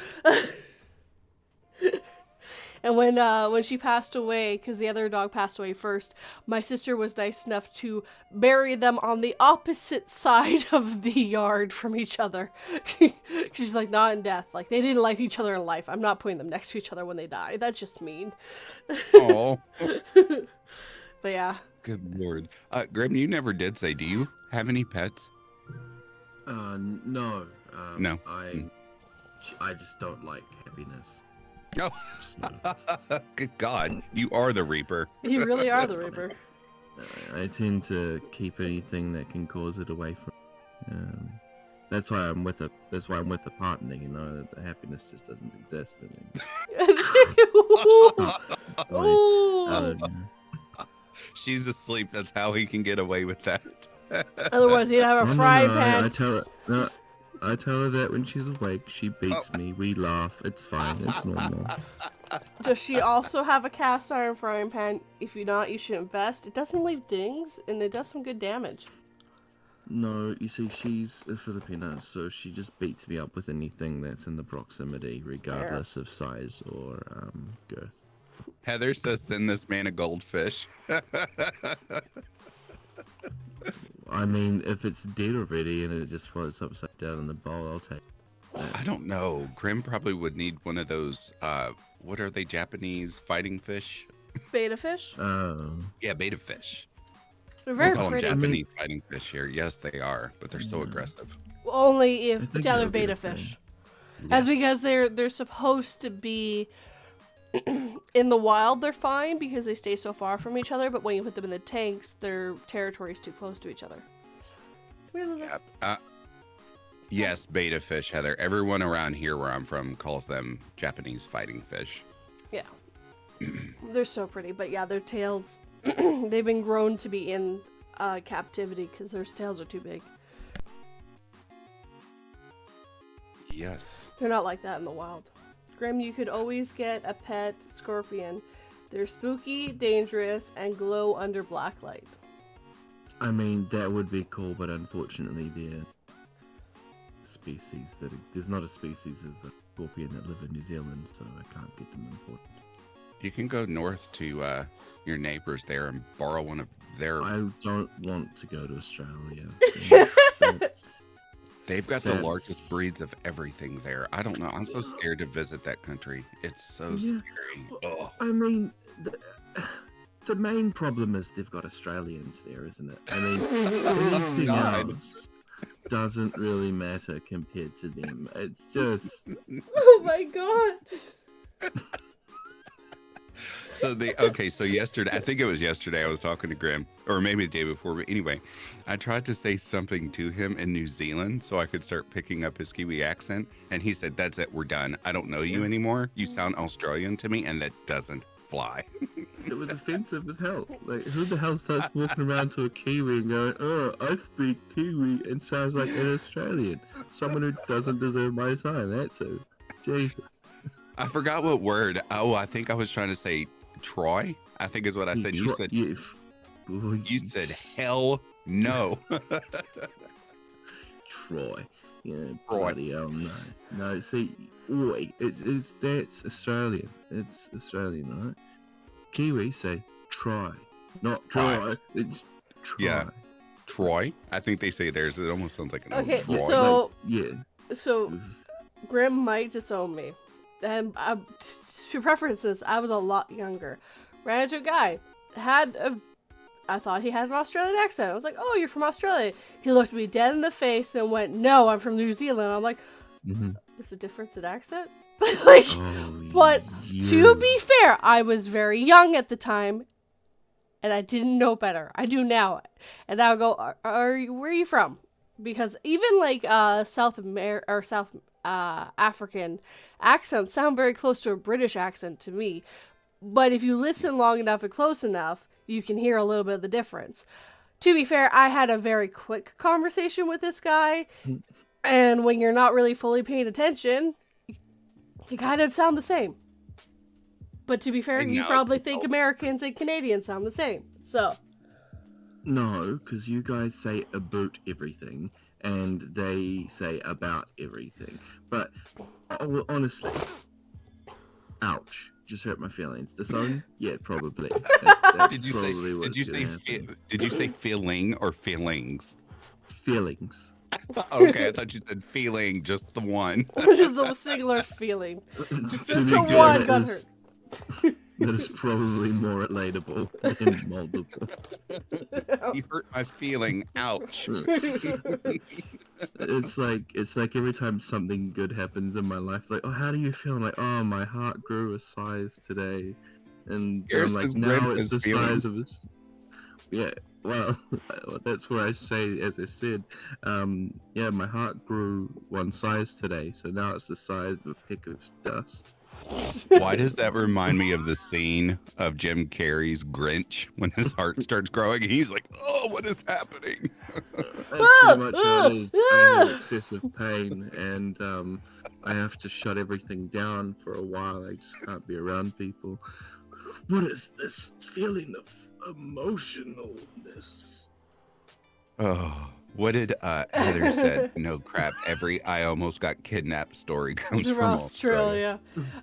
And when she passed away, because the other dog passed away first, my sister was nice enough to bury them on the opposite side of the yard from each other. She's like, not in death. Like, they didn't like each other in life. I'm not putting them next to each other when they die. That's just mean. Oh. But yeah. Good Lord. Grimm, you never did say, do you have any pets? No. No. I just don't like happiness. Oh, good God. You are the Reaper. You really are the Reaper. I tend to keep anything that can cause it away from. That's why I'm with a partner. You know, that the happiness just doesn't exist. She's asleep. That's how he can get away with that. Otherwise, he'd have a frying pan. I tell her that when she's awake. She beats me. We laugh. It's fine. It's normal. Does she also have a cast iron frying pan? If you not, you should invest. It doesn't leave dings, and it does some good damage. No, you see, she's a Filipina, so she just beats me up with anything that's in the proximity, regardless of size or girth. Heather says, send this man a goldfish. I mean, if it's dead already and it just floats upside down in the bowl, I'll take it. I don't know. Grimm probably would need one of those. What are they? Japanese fighting fish? Beta fish. Oh. Yeah, beta fish. They're We very call them pretty. Japanese fighting fish here. Yes, they are, but they're so aggressive. Only I if think they're it'll be beta okay. fish. That's because they're supposed to be in the wild. They're fine because they stay so far from each other. But when you put them in the tanks, their territory's too close to each other. Yep. Yes, beta fish, Heather. Everyone around here where I'm from calls them Japanese fighting fish. Yeah, they're so pretty. But yeah, their tails, they've been grown to be in captivity because their tails are too big. Yes. They're not like that in the wild. Grimm, you could always get a pet scorpion. They're spooky, dangerous, and glow under black light. I mean, that would be cool, but unfortunately, they're species that there's not a species of scorpion that live in New Zealand, so I can't get them imported. You can go north to your neighbors there and borrow one of their. I don't want to go to Australia. They've got the largest breeds of everything there. I don't know. I'm so scared to visit that country. It's so scary. Oh. I mean, the main problem is they've got Australians there, isn't it? I mean, anything else doesn't really matter compared to them. It's just... Oh my god! So yesterday, I think it was yesterday, I was talking to Grimm, or maybe the day before, but anyway, I tried to say something to him in New Zealand so I could start picking up his Kiwi accent, and he said, "That's it, we're done. I don't know you anymore. You sound Australian to me, and that doesn't fly." It was offensive as hell. Like, who the hell starts walking around to a Kiwi and going, "Oh, I speak Kiwi," and sounds like an Australian? Someone who doesn't deserve my time, that's who. Jesus. I forgot what word. Oh, I think I was trying to say Troy, I think is what I said. You said, you said, hell no. Troy. Yeah, Troy. bloody hell no. No, see, oi, that's Australian. It's Australian, right? Kiwi say try, not try. It's try. Yeah. Troy. I think they say theirs. It almost sounds like an Okay, old Troy. so yeah. So Grimm might disown me. And to preferences, I was a lot younger. Ran into a guy, I thought he had an Australian accent. I was like, "Oh, you're from Australia." He looked me dead in the face and went, "No, I'm from New Zealand." I'm like, "There's a difference in accent?" Like, but to be fair, I was very young at the time, and I didn't know better. I do now, and I'll go, where are you from? Because even like South African accents sound very close to a British accent to me. But if you listen long enough and close enough, you can hear a little bit of the difference. To be fair, I had a very quick conversation with this guy, and when you're not really fully paying attention, you kind of sound the same. But to be fair, you probably think Americans and Canadians sound the same. So. No, because you guys say about everything, and they say about everything. But honestly, ouch! Just hurt my feelings. Disown? Yeah, probably. That's Did you say feeling or feelings? Feelings. Okay, I thought you said feeling, just the one. Just a singular feeling. Just the one got hurt. That is probably more relatable than multiple. You hurt my feeling. Ouch. It's like every time something good happens in my life, like, "Oh, how do you feel?" I'm like, "Oh, my heart grew a size today," and I'm like, "Now it's the size of his." Yeah, well, that's what I say. As I said, yeah, my heart grew one size today, so now it's the size of a peck of dust. Why does that remind me of the scene of Jim Carrey's Grinch when his heart starts growing and he's like, "Oh, what is happening?" That's pretty much what it is. I have excessive pain, and I have to shut everything down for a while. I just can't be around people. What is this feeling of emotionalness? Oh, what did Heather said? No crap. Every "I almost got kidnapped" story comes from Australia.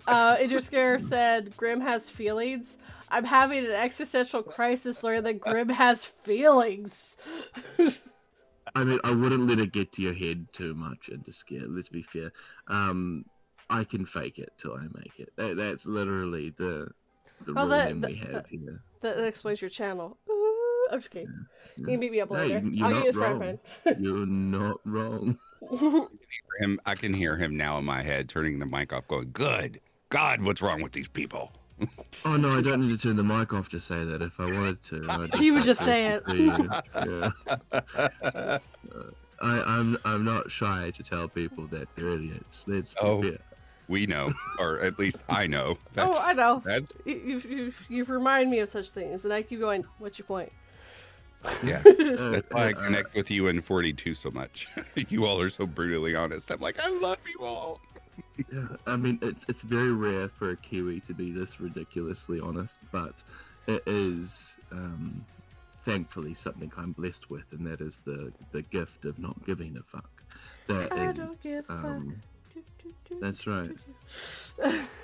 Idriscare said Grimm has feelings. I'm having an existential crisis learning that Grimm has feelings. I mean, I wouldn't let it get to your head too much and to scare. Let's be fair. I can fake it till I make it. That's literally the Well, ruling we have here. That explains your channel. Ooh, I'm just kidding. You can beat me up later. You're I'll not get you the wrong. frying You're not wrong. pan. I can hear him now in my head, turning the mic off, going, "Good God, what's wrong with these people?" Oh no, I don't need to turn the mic off to say that. If I wanted to, I'd He would just say it. Yeah. I'm not shy to tell people that they're idiots. Let's be Oh. fair. We know, or at least I know. Oh, I know. That's You've reminded me of such things, and I keep going, what's your point? yeah. That's why I connect with you in 42 so much. You all are so brutally honest. I'm like, I love you all. Yeah, I mean, it's very rare for a Kiwi to be this ridiculously honest, but it is thankfully something I'm blessed with, and that is the gift of not giving a fuck. I don't give a fuck. That's right.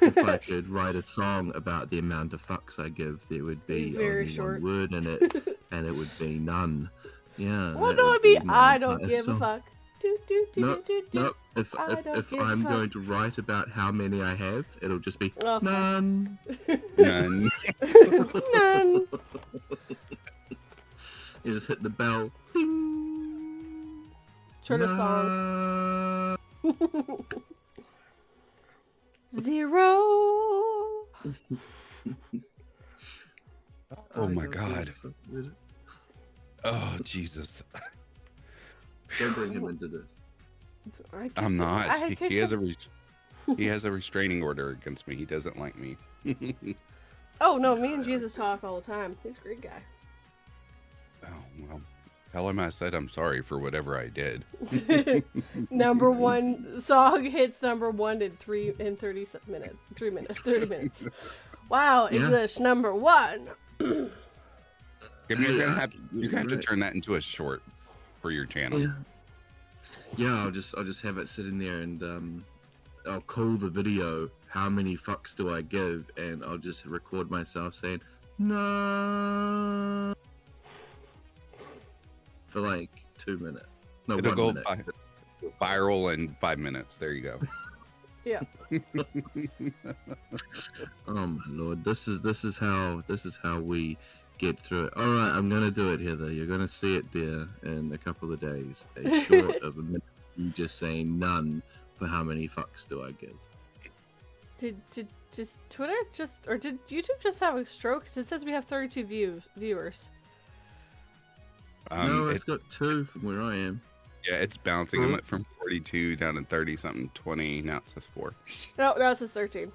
If I could write a song about the amount of fucks I give, there would be Very only short. one word in it, and it would be none. Yeah. Well, that no, would it'd be my I don't entire give a song. fuck. No. If I don't if give a I'm fuck. going to write about how many I have, it'll just be Oh, none. None. None. You just hit the bell. Ding. Shortest song. None. 0. Oh my God. Oh Jesus. Don't bring him into this. I'm not. I He has a restraining order against me. He doesn't like me. Oh no, me and Jesus talk all the time. He's a great guy. Oh well. Tell him I said I'm sorry for whatever I did. Number one song hits number 1 in 30 minutes. 30 minutes. Wow, Yeah. English number 1. You're gonna have to turn that into a short for your channel. Yeah, I'll just have it sitting there, and I'll call the video "How many fucks do I give?" and I'll just record myself saying no for like 2 minutes. No, It'll 1 go minute. viral in 5 minutes. There you go. Yeah. Oh my lord, this is how we get through it. All right, I'm gonna do it, Heather. You're gonna see it there in a couple of days. A short of a minute, you just saying none for how many fucks do I give? Did Twitter or did YouTube just have a stroke? Because it says we have 32 viewers. No, it's got 2 from where I am. Yeah, it's bouncing. I went from 42 down to 30 something, 20. Now it says 4. No, it says 13.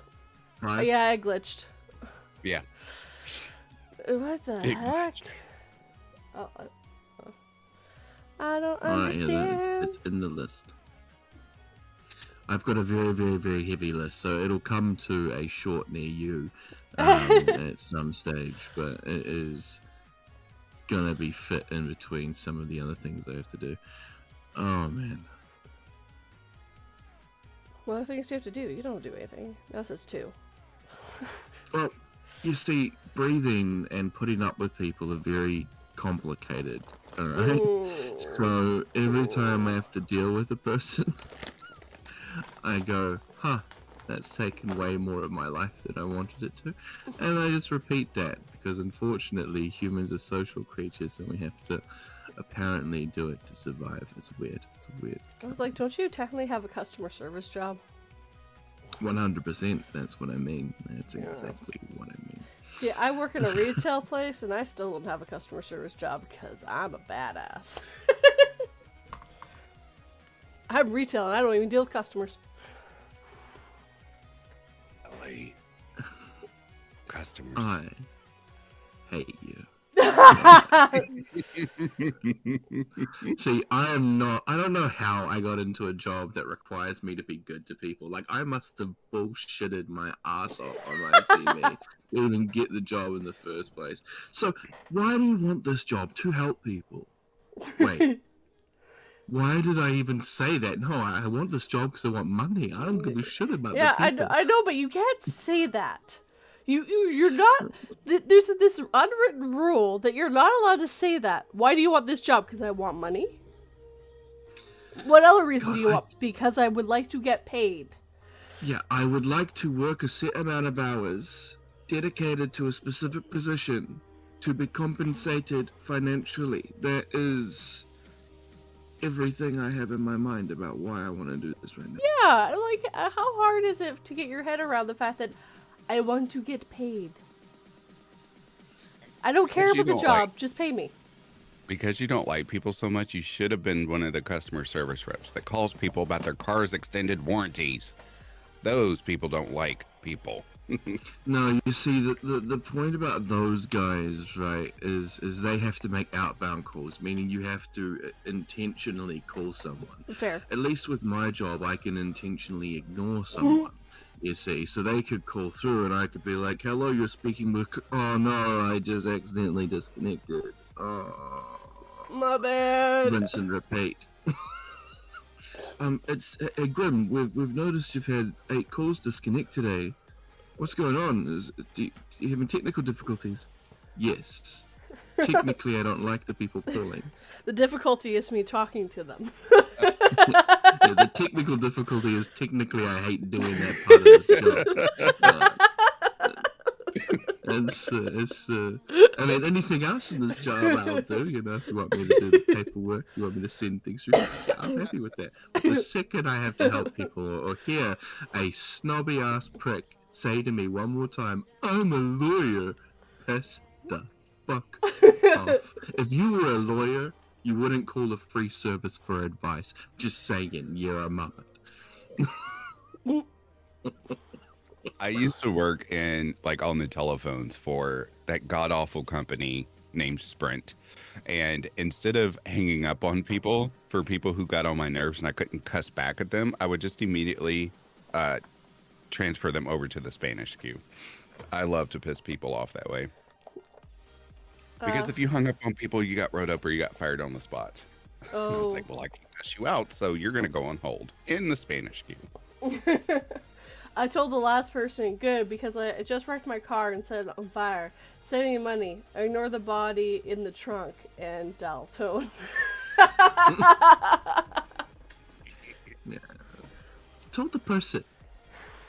Right? Yeah, I glitched. Yeah. What the heck? Oh, I don't Right, Heather, understand. it's in the list. I've got a very, very, very heavy list, so it'll come to a short near you at some stage, but it is gonna be fit in between some of the other things I have to do. Oh man. What other things do you have to do? You don't do anything. That says 2. Well, you see, breathing and putting up with people are very complicated, alright? So every time I have to deal with a person, I go, huh, that's taken way more of my life than I wanted it to. And I just repeat that, because unfortunately humans are social creatures and we have to apparently do it to survive. It's weird. I was like, don't you technically have a customer service job? 100%, that's what I mean. That's exactly what I mean. See, I work in a retail place and I still don't have a customer service job because I'm a badass. I'm retail and I don't even deal with customers. LA customers. I hate you. See, I don't know how I got into a job that requires me to be good to people. Like, I must have bullshitted my ass off on my CV to even get the job in the first place. So, why do you want this job? To help people. Wait. Why did I even say that? No, I want this job because I want money. I don't give a shit about Yeah, the people. I know, but you can't say that. You're not. There's this unwritten rule that you're not allowed to say that. Why do you want this job? Because I want money. What other reason God, do you want? Because I would like to get paid. Yeah, I would like to work a set amount of hours dedicated to a specific position to be compensated financially. That is everything I have in my mind about why I want to do this right now. Yeah, like, how hard is it to get your head around the fact that I want to get paid? I don't care Because you about the don't job, like- just pay me. Because you don't like people so much, you should have been one of the customer service reps that calls people about their car's extended warranties. Those people don't like people. No, you see, the point about those guys, right, is they have to make outbound calls, meaning you have to intentionally call someone. Fair. At least with my job, I can intentionally ignore someone. You see, so they could call through and I could be like, hello, you're speaking with... Oh, no, I just accidentally disconnected. Oh. My bad. Rinse and repeat. It's... Hey, Grimm, we've noticed you've had 8 calls disconnect today. What's going on? Do you having technical difficulties? Yes. Technically, I don't like the people calling. The difficulty is me talking to them. Yeah, the technical difficulty is technically I hate doing that part of this job. I mean, anything else in this job I'll do, you know, if you want me to do the paperwork, you want me to send things through, yeah, I'm happy with that. But the second I have to help people or hear a snobby-ass prick say to me one more time, I'm a lawyer, piss the fuck off. If you were a lawyer, you wouldn't call a free service for advice. Just saying, you're a mud. I used to work in, like, on the telephones for that god-awful company named Sprint. And instead of hanging up on people for people who got on my nerves and I couldn't cuss back at them, I would just immediately transfer them over to the Spanish queue. I love to piss people off that way. Because if you hung up on people, you got wrote up or you got fired on the spot. Oh. I was like, well, I can cuss you out, so you're going to go on hold in the Spanish queue. I told the last person, good, because I just wrecked my car and set it on fire. Save me money. Ignore the body in the trunk and dial tone. Yeah. Told the person,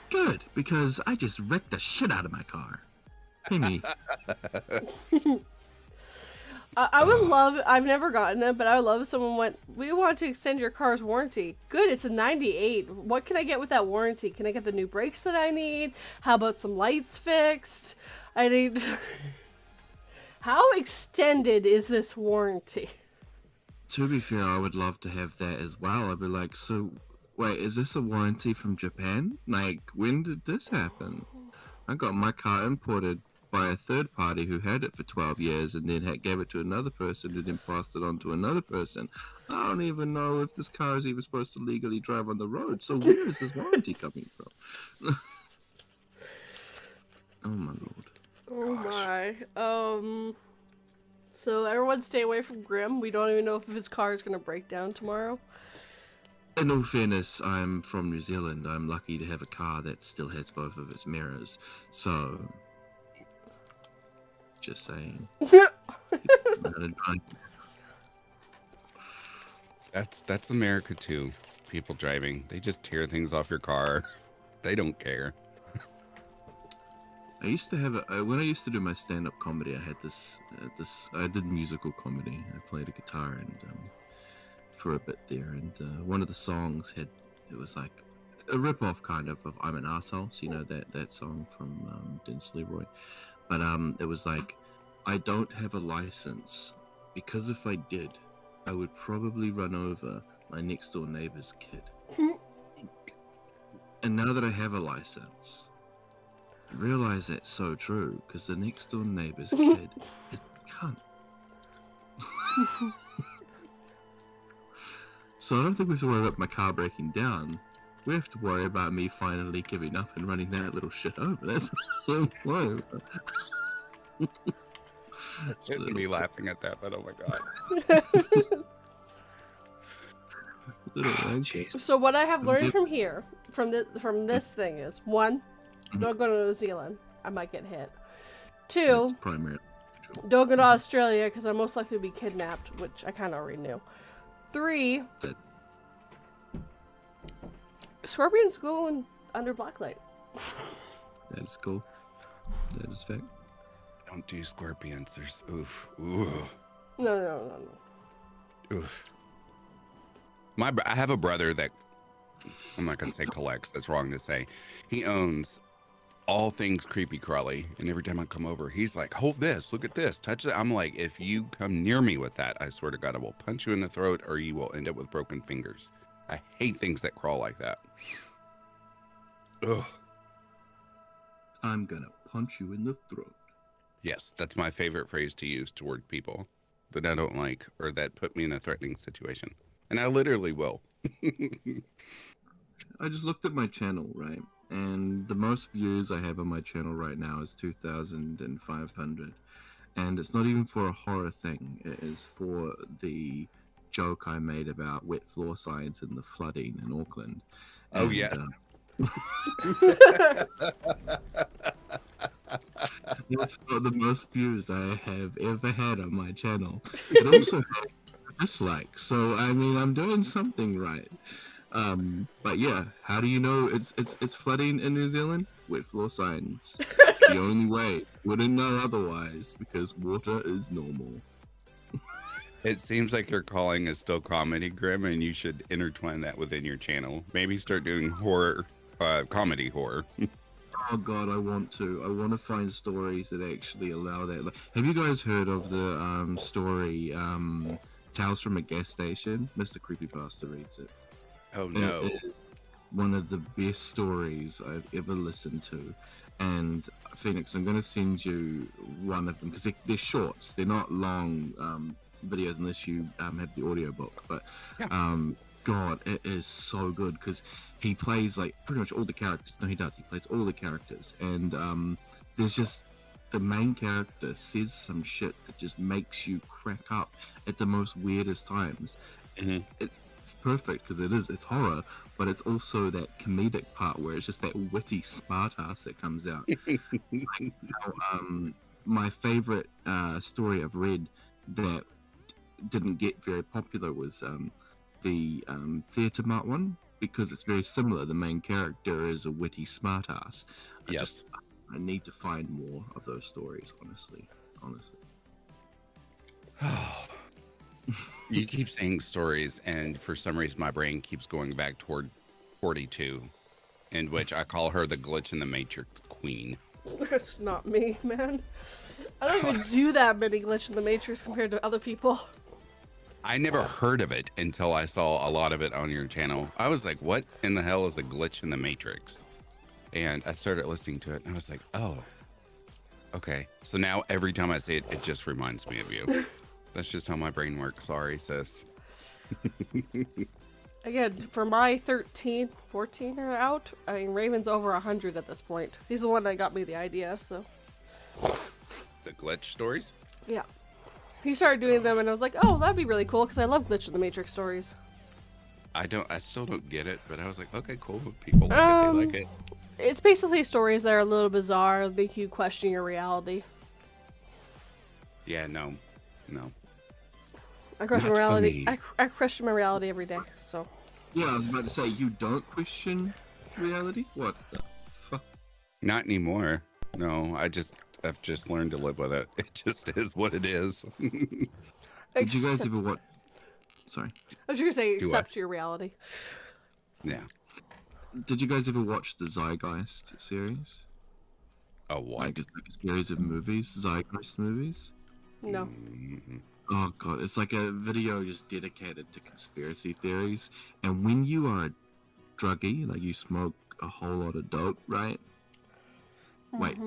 good, because I just wrecked the shit out of my car. Pay me. I would love, I've never gotten it, but I would love if someone went, we want to extend your car's warranty. Good, it's a 98. What can I get with that warranty? Can I get the new brakes that I need? How about some lights fixed? I need... How extended is this warranty? To be fair, I would love to have that as well. I'd be like, so, wait, is this a warranty from Japan? Like, when did this happen? I got my car imported by a third party who had it for 12 years and then gave it to another person who then passed it on to another person. I don't even know if this car is even supposed to legally drive on the road. So where is this warranty coming from? Oh my lord. Oh my. So everyone stay away from Grimm. We don't even know if his car is going to break down tomorrow. In all fairness, I'm from New Zealand. I'm lucky to have a car that still has both of its mirrors. So, just saying. That's America too. People driving, they just tear things off your car. They don't care. I used to have when I used to do my stand-up comedy. I had this. I did musical comedy. I played a guitar and for a bit there. And one of the songs it was like a rip-off kind of "I'm an Arsehole." So you know that song from Dennis Leroy. But it was like, I don't have a license because if I did, I would probably run over my next door neighbor's kid. And now that I have a license, I realize that's so true, because the next door neighbor's kid is a cunt. So I don't think we have to worry about my car breaking down. We have to worry about me finally giving up and running that little shit over. That's what I'm worried about. I shouldn't be laughing at that, but oh my god. Jeez. So what I have learned from here, from this thing is, one, don't go to New Zealand. I might get hit. Two, That's primarily true. don't go to Australia because I'm most likely to be kidnapped, which I kind of already knew. Three, Scorpions glow under blacklight. That is cool. That is fact. Don't do scorpions. There's oof. No. Oof. I have a brother that I'm not gonna say collects. That's wrong to say. He owns all things creepy crawly, and every time I come over, he's like, "Hold this, look at this, touch it." I'm like, "If you come near me with that, I swear to God, I will punch you in the throat, or you will end up with broken fingers." I hate things that crawl like that. Ugh. I'm gonna punch you in the throat. Yes, that's my favorite phrase to use toward people that I don't like or that put me in a threatening situation, and I literally will. I just looked at my channel, right? And the most views I have on my channel right now is 2,500. And it's not even for a horror thing. It is for the joke I made about wet floor signs and the flooding in Auckland. Oh, And, yeah. That's not the most views I have ever had on my channel. It also has dislikes. So, I mean, I'm doing something right. But yeah, how do you know it's flooding in New Zealand? Wet floor signs. It's the only way. Wouldn't know otherwise because water is normal. It seems like your calling is still comedy, Grimm, and you should intertwine that within your channel. Maybe start doing horror, comedy horror. Oh god, I want to. I want to find stories that actually allow that. Like, have you guys heard of the story Tales from a Gas Station? Mr. Creepypasta reads it. Oh no. It is one of the best stories I've ever listened to. And Phoenix, I'm going to send you one of them because they're shorts. They're not long videos unless you have the audiobook. But Yeah. God, it is so good because he plays like pretty much all the characters. No, he does. He plays all the characters. And there's just the main character says some shit that just makes you crack up at the most weirdest times. Mm-hmm. It's perfect because it's horror, but it's also that comedic part where it's just that witty smart ass that comes out. Like how, my favorite story I've read that didn't get very popular was the Theatre Mart one because it's very similar. The main character is a witty smart ass. Yes. I need to find more of those stories, honestly. You keep saying stories, and for some reason my brain keeps going back toward 42, in which I call her the glitch in the Matrix queen. That's not me, man. I don't even do that many glitch in the Matrix compared to other people. I never heard of it until I saw a lot of it on your channel. I was like, what in the hell is a glitch in the Matrix? And I started listening to it, and I was like, oh, okay. So now every time I say it, it just reminds me of you. That's just how my brain works. Sorry, sis. Again, for my 13, 14 are out, I mean, Raven's over 100 at this point. He's the one that got me the idea, so. The glitch stories? Yeah. He started doing them, and I was like, oh, that'd be really cool, because I love Glitch in the Matrix stories. I still don't get it, but I was like, okay, cool. People like it, they like it. It's basically stories that are a little bizarre, make you question your reality. Yeah, no. I question Not reality. funny. I question my reality every day, so. Yeah, I was about to say, you don't question reality? What the fuck? Not anymore. No, I've just learned to live with it. It just is what it is. Did you guys ever watch... Sorry. I was just gonna say, Do accept your reality. Yeah. Did you guys ever watch the Zeitgeist series? A what? Like, it's like a series of movies, Zeitgeist movies. No. Mm-hmm. Oh god, it's like a video just dedicated to conspiracy theories. And when you are a druggie, like you smoke a whole lot of dope, right? Wait,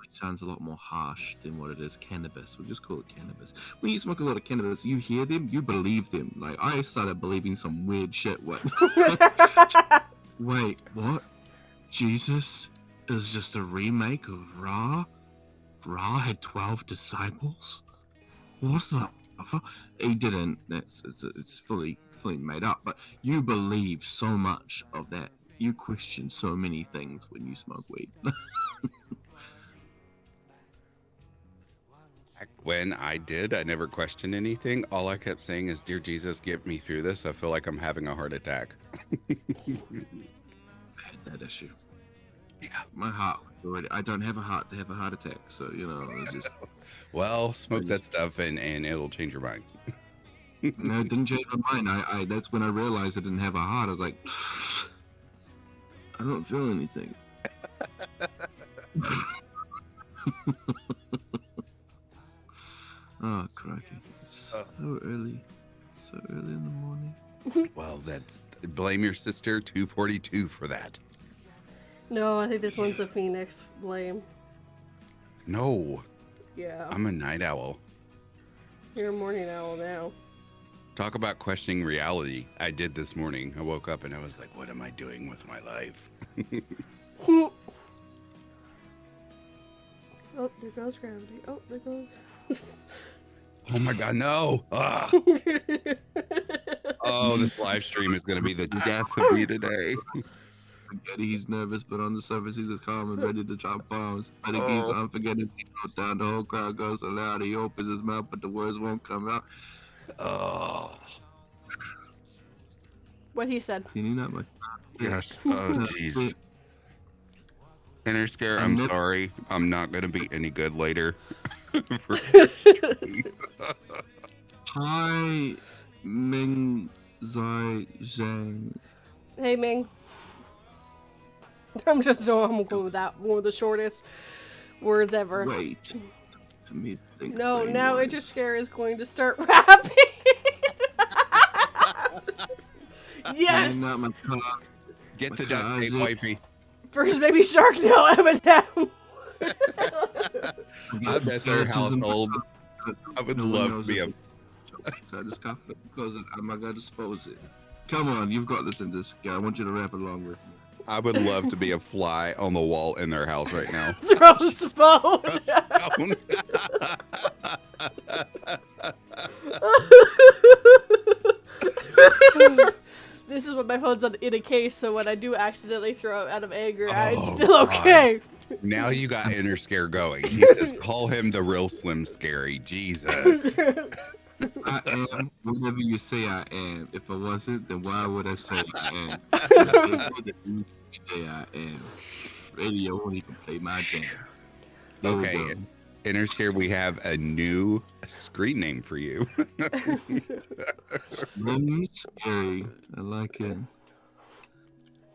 it sounds a lot more harsh than what it is. Cannabis, we'll just call it cannabis. When you smoke a lot of cannabis, you hear them, you believe them. Like, I started believing some weird shit. What? Wait, what? Jesus is just a remake of Ra? Ra had 12 disciples? What the fuck? He didn't. It's fully made up. But you believe so much of that. You question so many things when you smoke weed. back when I did, I never questioned anything. All I kept saying is, "Dear Jesus, get me through this. I feel like I'm having a heart attack." I had that issue. Yeah. My heart already. I don't have a heart to have a heart attack, so it's just. Well, smoke that stuff and it'll change your mind. No, it didn't change my mind. I that's when I realized I didn't have a heart. I was like, I don't feel anything. Oh, crikey. It's so early. So early in the morning. Well, blame your sister 242 for that. No, I think this one's a Phoenix blame. No, Yeah. I'm a night owl. You're a morning owl now. Talk about questioning reality. I did this morning. I woke up and I was like, what am I doing with my life? Oh, there goes gravity. Oh, there goes. Oh my God, no. Ah. Oh, this live stream is going to be the death of me today. He's nervous, but on the surface he's as calm and ready to drop bombs. But he keeps on forgetting to go down. The whole crowd goes so loud. He opens his mouth, but the words won't come out. Oh. What he said. Can you not? Yes. Oh, jeez. Inner Scare, I'm sorry. I'm not going to be any good later. Hi, Ming Zai Zhang. Hey, Ming. I'm going with that. One of the shortest words ever. Wait. For me to think No, brain now wise. Inter Scare is going to start rapping. Yes. Not my car. Get the duct tape, wifey. First baby shark, now Eminem. I bet their household. I would love to be a. So this coffee because I'm not gonna dispose it. Come on, you've got this in this guy. I want you to rap along with me. I would love to be a fly on the wall in their house right now. Throw his phone. This is what my phone's in a case, so when I do accidentally throw it out of anger, it's still okay. Now you got Inner Scare going. He says, call him the real Slim Scary. Jesus. I am whatever you say I am. If I wasn't, then why would I say I am? Say I am. Radio won't even play my jam. Okay, Inner Scare, we have a new screen name for you. Slim Scary. I like it.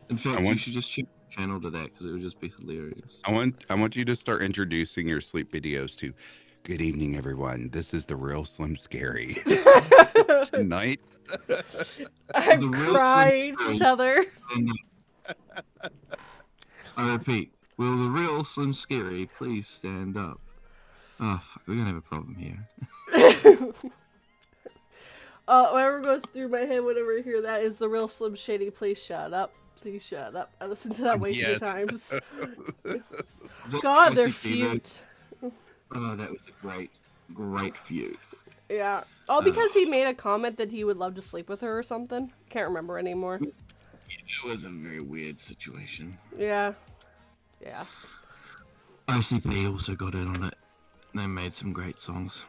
In fact, you should just change the channel to that because it would just be hilarious. I want you to start introducing your sleep videos to. Good evening, everyone. This is the real Slim Scary. Tonight, I'm crying, Heather. I repeat, will the real Slim Scary please stand up? Oh, fuck, we're gonna have a problem here. Whatever goes through my head whenever I hear that is the real Slim Shady. Please shut up. Please shut up. I listened to that way too many times. God, they're cute. Oh, that was a great feud. Yeah. All because he made a comment that he would love to sleep with her or something. Can't remember anymore. It was a very weird situation. Yeah. Yeah. ICP also got in on it. They made some great songs.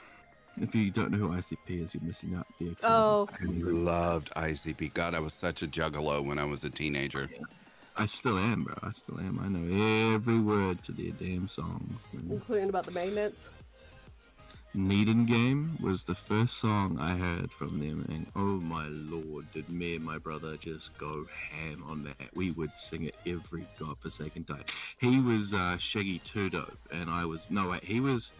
If you don't know who ICP is, you're missing out there too. Oh. loved ICP. God, I was such a juggalo when I was a teenager. Yeah. I still am, bro. I still am. I know every word to their damn song. Including about the magnets. Needin' Game was the first song I heard from them, and oh my lord, did me and my brother just go ham on that. We would sing it every godforsaken time. He was Shaggy 2 Dope, and I was, no wait, he was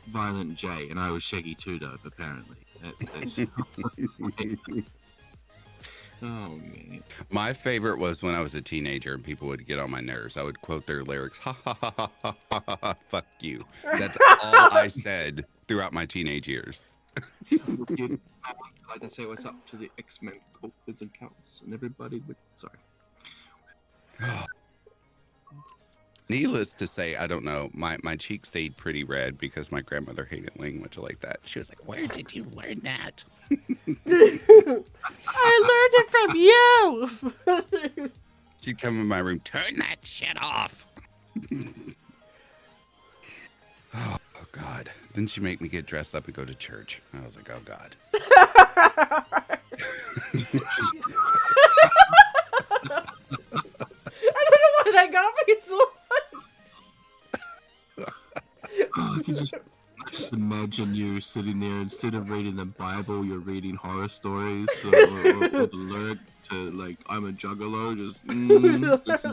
Violent J, and I was Shaggy 2 Dope, apparently. That's oh man. My favorite was when I was a teenager and people would get on my nerves. I would quote their lyrics, ha ha ha ha ha ha ha, ha fuck you. That's all I said throughout my teenage years. I like to say what's up to the X-Men coaches and counts, and everybody would, sorry. Needless to say, I don't know, my cheek stayed pretty red because my grandmother hated language like that. She was like, where did you learn that? I learned it from you! She'd come in my room, turn that shit off. Oh, God. Didn't she make me get dressed up and go to church? I was like, oh, God. I don't know why that got me so I can just imagine you sitting there, instead of reading the Bible, you're reading horror stories or alert to, like, I'm a juggalo. Just, this is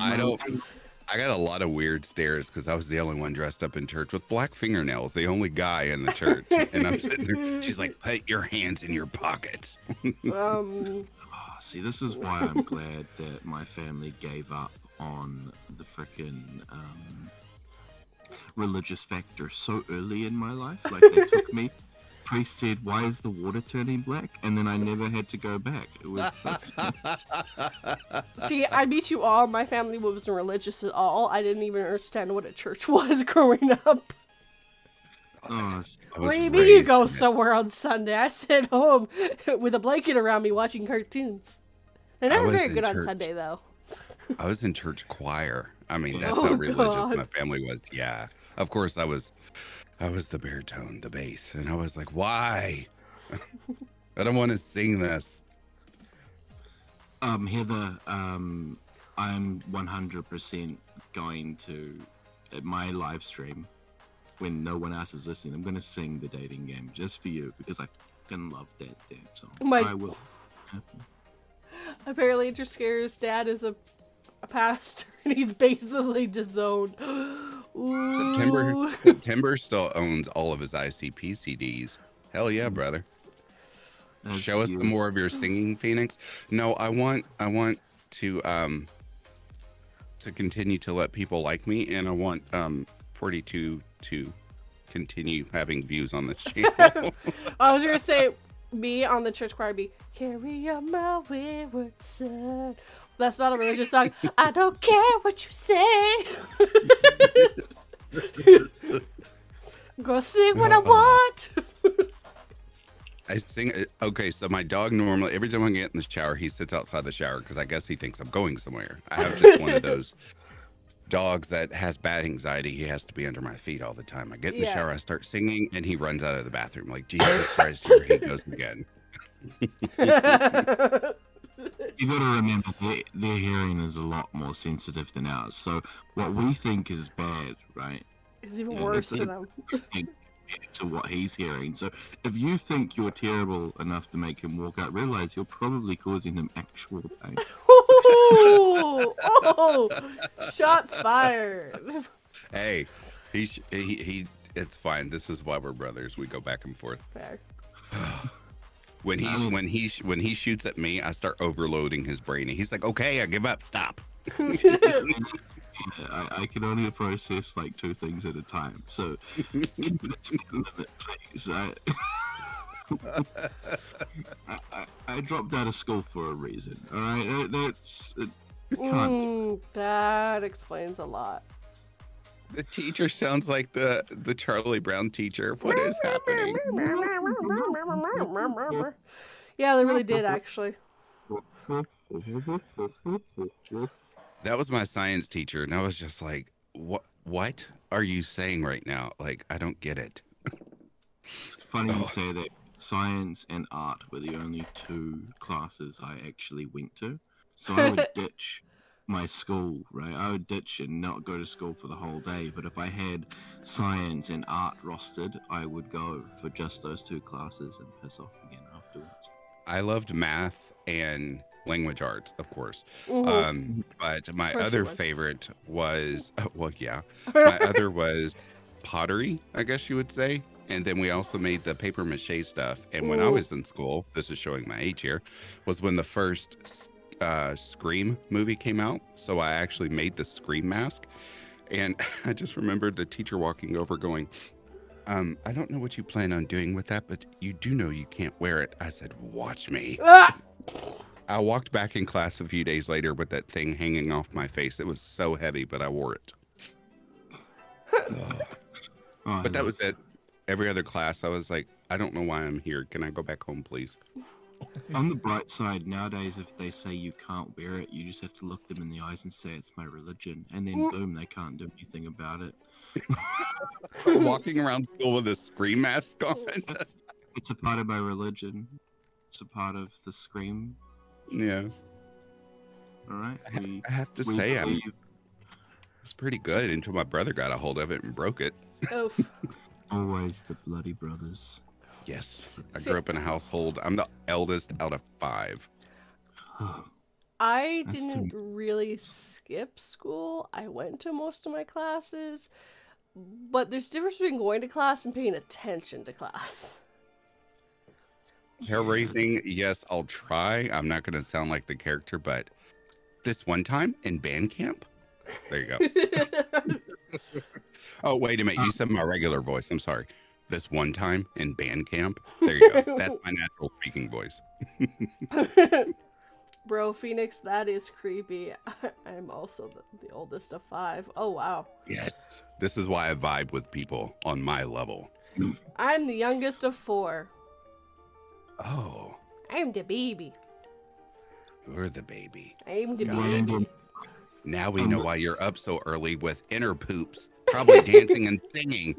I got a lot of weird stares because I was the only one dressed up in church with black fingernails, the only guy in the church. And I'm sitting there, she's like, put your hands in your pockets. See, this is why I'm glad that my family gave up on the frickin' religious factor so early in my life. Like, they took me. Priest said, "Why is the water turning black?" And then I never had to go back. It was See, I beat you all. My family wasn't religious at all. I didn't even understand what a church was growing up. What do you mean you go somewhere on Sunday? I sit home with a blanket around me watching cartoons. They're never very good on Sunday, though. I was in church choir. I mean, that's how religious my family was. Yeah. Of course, I was the baritone, the bass. And I was like, why? I don't want to sing this. Heather, I'm 100% going to, at my live stream, when no one else is listening, I'm going to sing the dating game just for you because I fucking love that damn song. I will. Apparently, Interscare's dad is a pastor and he's basically disowned. September still owns all of his ICP CDs. Hell yeah, brother. Show us some more of your singing, Phoenix. No, I want to continue to let people like me, and I want 42 to continue having views on this channel. I was gonna say me on the church choir be carry on my wayward son. That's not a religious song. I don't care what you say. I'm gonna sing what I want. I sing. Okay, so my dog normally, every time I get in the shower, he sits outside the shower because I guess he thinks I'm going somewhere. I have just one of those dogs that has bad anxiety. He has to be under my feet all the time. I get in the shower, I start singing, and he runs out of the bathroom. Like, Jesus Christ, here he goes again. You got to remember, their hearing is a lot more sensitive than ours. So what we think is bad, right? It's even worse to them. To what he's hearing. So if you think you're terrible enough to make him walk out, realize you're probably causing him actual pain. Oh, shots fired. Hey, he. It's fine. This is why we're brothers. We go back and forth. Fair. When he shoots at me, I start overloading his brain, and he's like, "Okay, I give up. Stop." I can only process like 2 things at a time, so keep it to a limit, please. I dropped out of school for a reason. All right, that explains a lot. The teacher sounds like the Charlie Brown teacher. What is happening? Yeah, they really did actually. That was my science teacher, and I was just like, what are you saying right now? Like, I don't get it. It's funny you say that. Science and art were the only 2 classes I actually went to. So I would ditch my school, right? I would ditch and not go to school for the whole day. But if I had science and art rostered, I would go for just those 2 classes and piss off again afterwards. I loved math and language arts, of course. Mm-hmm. But my other favorite was, my other was pottery, I guess you would say. And then we also made the paper mache stuff. And when I was in school, this is showing my age here, was when the first Scream movie came out. So I actually made the Scream mask. And I just remembered the teacher walking over going, I don't know what you plan on doing with that, but you do know you can't wear it. I said, watch me. I walked back in class a few days later with that thing hanging off my face. It was so heavy, but I wore it. But that was it. Every other class, I was like, I don't know why I'm here. Can I go back home, please? On the bright side, nowadays, if they say you can't wear it, you just have to look them in the eyes and say it's my religion, and then boom, they can't do anything about it. Walking around school with a Scream mask on. It's a part of my religion. It's a part of the Scream. Yeah. All right. I have to say, it's pretty good until my brother got a hold of it and broke it. Oof. Always the bloody brothers. Yes. I grew up in a household. I'm the eldest out of 5. I That's didn't really skip school. I went to most of my classes, but there's a difference between going to class and paying attention to class. Hair raising, yes, I'll try. I'm not going to sound like the character, but this one time in band camp, there you go. Oh, wait a minute. You said my regular voice. I'm sorry. This one time in band camp, there you go. That's my natural speaking voice. Bro, Phoenix, that is creepy. I'm also the oldest of 5. Oh, wow. Yes. This is why I vibe with people on my level. I'm the youngest of 4. Oh, I'm the baby. you're the baby. I'm the Got baby. Now we know why you're up so early with inner poops, probably dancing and singing.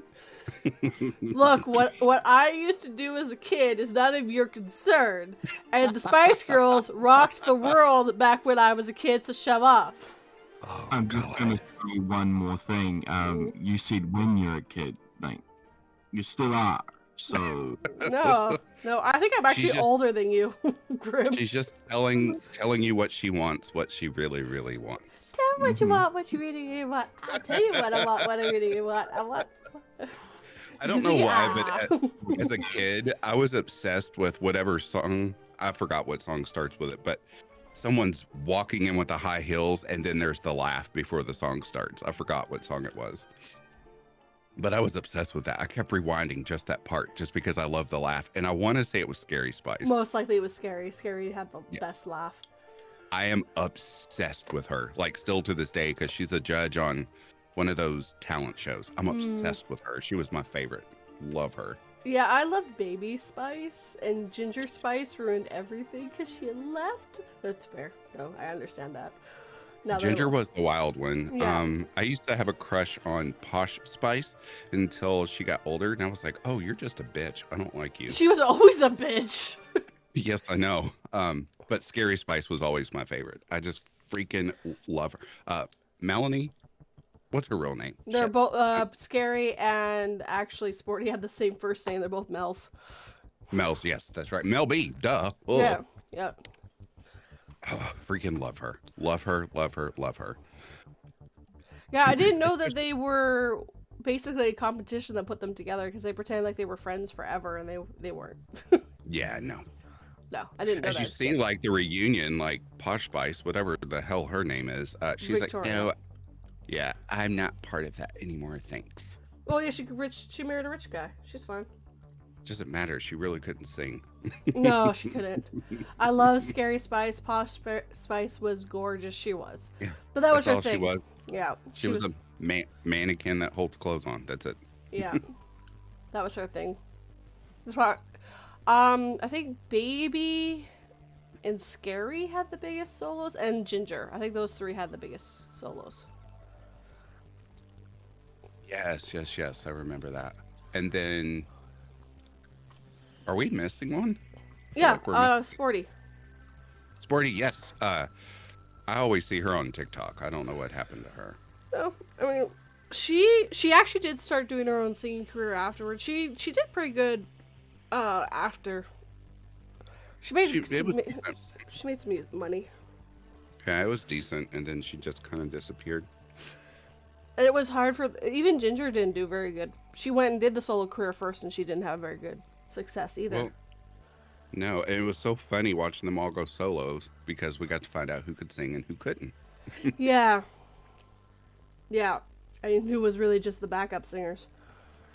Look, what I used to do as a kid is none of your concern. And the Spice Girls rocked the world back when I was a kid, so shove off. Oh, I'm just going to say one more thing. You said when you're a kid, like, you still are. So No, I think I'm actually just- older than you, Grimm. She's just telling you what she wants, what she really, really wants. Tell me what you want, what you really want. I'll tell you what I want, what I really want. I don't know why, Yeah. but as a kid, I was obsessed with whatever song. I forgot what song starts with it, but someone's walking in with the high heels, and then there's the laugh before the song starts. I forgot what song it was. But I was obsessed with that. I kept rewinding just that part just because I love the laugh. And I want to say it was Scary Spice. Most likely it was Scary. Scary had the Yeah. best laugh. I am obsessed with her, like still to this day, because she's a judge on one of those talent shows. I'm obsessed with her. She was my favorite. Love her. Yeah, I loved Baby Spice, and Ginger Spice ruined everything because she had left. That's fair. No, I understand that. Now that Ginger was the wild one. Yeah. I used to have a crush on Posh Spice until she got older, and I was like, "Oh, you're just a bitch. I don't like you." She was always a bitch. Yes, I know. But Scary Spice was always my favorite. I just freaking love her. Melanie, what's her real name? They're Shit. both Scary and actually Sporty had the same first name. They're both Mels. Mel's. Yes, that's right. Mel B. Duh. Ugh. Yeah. Yeah. Oh, freaking love her. Love her. Love her. Love her. Yeah, I didn't know that they were basically a competition that put them together because they pretended like they were friends forever and they weren't. Yeah, no. No, I didn't know As that. you as a see, kid. like the reunion, like Posh Spice, whatever the hell her name is, she's Victoria. like, no, yeah, I'm not part of that anymore. Thanks. Well, yeah, she married a rich guy. She's fine. Doesn't matter. She really couldn't sing. No, she couldn't. I love Scary Spice. Posh Spice was gorgeous. She was. Yeah, But that was That's her all thing. she was. Yeah. She was a mannequin that holds clothes on. That's it. Yeah. That was her thing. That's why. I think Baby and Scary had the biggest solos, and Ginger. I think those 3 had the biggest solos. Yes, yes, yes. I remember that. And then, are we missing one? I feel Yeah, like we're missing- Sporty. Sporty, yes. I always see her on TikTok. I don't know what happened to her. No, I mean, she actually did start doing her own singing career afterwards. She did pretty good after. She made It was she made some money. yeah, it was decent, and then she just kind of disappeared. It was hard for even Ginger didn't do very good. She went and did the solo career first, and she didn't have very good success either. Well, no, and it was so funny watching them all go solos because we got to find out who could sing and who couldn't. Yeah. Yeah. I mean, who was really just the backup singers.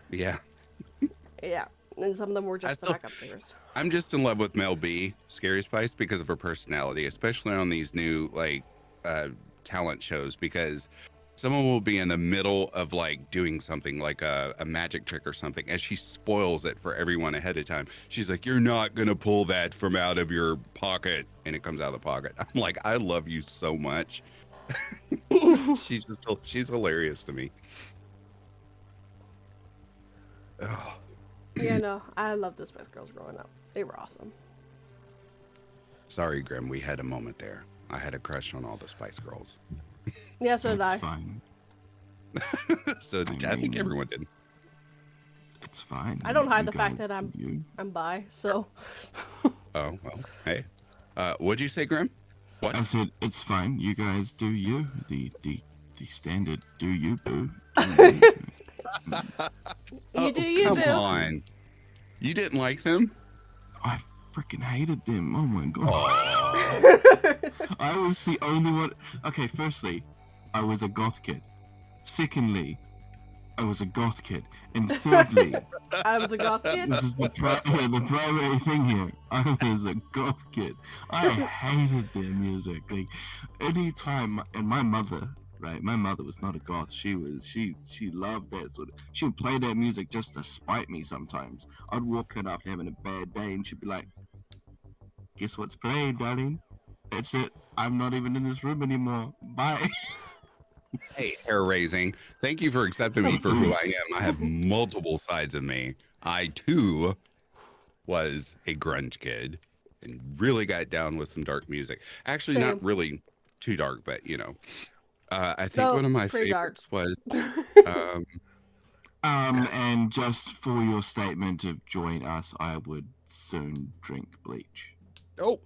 Yeah, Yeah. And some of them were just the still- backup singers. I'm just in love with Mel B, Scary Spice, because of her personality, especially on these new like talent shows. Because someone will be in the middle of like doing something like a magic trick or something, and she spoils it for everyone ahead of time. She's like, "You're not gonna pull that from out of your pocket," and it comes out of the pocket. I'm like, I love you so much. She's hilarious to me. Oh. Yeah, no, I love the Spice Girls growing up. They were awesome. Sorry, Grim. We had a moment there. I had a crush on all the Spice Girls. Yeah, so did I. It's fine. So I think everyone did. It's fine. I don't hide You the fact guys that do you. I'm bi, so. Oh well. Hey. What'd you say, Grim? What? I said it's fine. You guys do you. The standard do you boo. You do you, Come boo. on. You didn't like them? I freaking hated them. Oh my god. Oh. I was the only one. Okay, firstly, I was a goth kid. Secondly, I was a goth kid. And thirdly, I was a goth kid. this is the primary thing here. I was a goth kid. I hated their music. Like, anytime, and my mother, right? My mother was not a goth. She loved that sort of. She would play that music just to spite me. Sometimes I'd walk in after having a bad day, and she'd be like, "Guess what's playing, darling? That's it. I'm not even in this room anymore. Bye." Hey, hair raising. Thank you for accepting me for who I am. I have multiple sides of me. I too was a grunge kid and really got down with some dark music. Actually, Same. not really too dark, but you know. I think No, one of my pretty dark. favorites was And just for your statement of join us, I would soon drink bleach oh,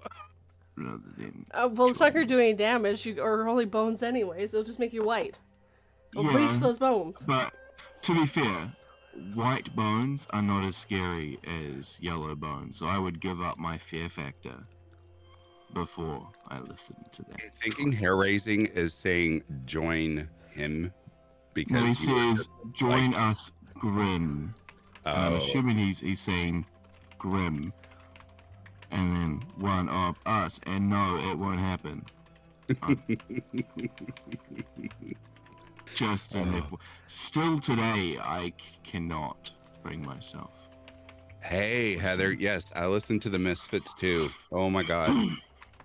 rather than. Well, it's not gonna do any damage, or only bones anyways. It'll just make you white. It'll bleach those bones. But to be fair, white bones are not as scary as yellow bones, so I would give up my fear factor before I listened to that. I'm thinking hair raising is saying join him because No, he you were says join like- us, Grimm. I'm Oh, assuming he's saying Grimm, and then one of us, and no, it won't happen. Just still today, I cannot bring myself. hey Heather, yes, I listened to the Misfits too. Oh my god,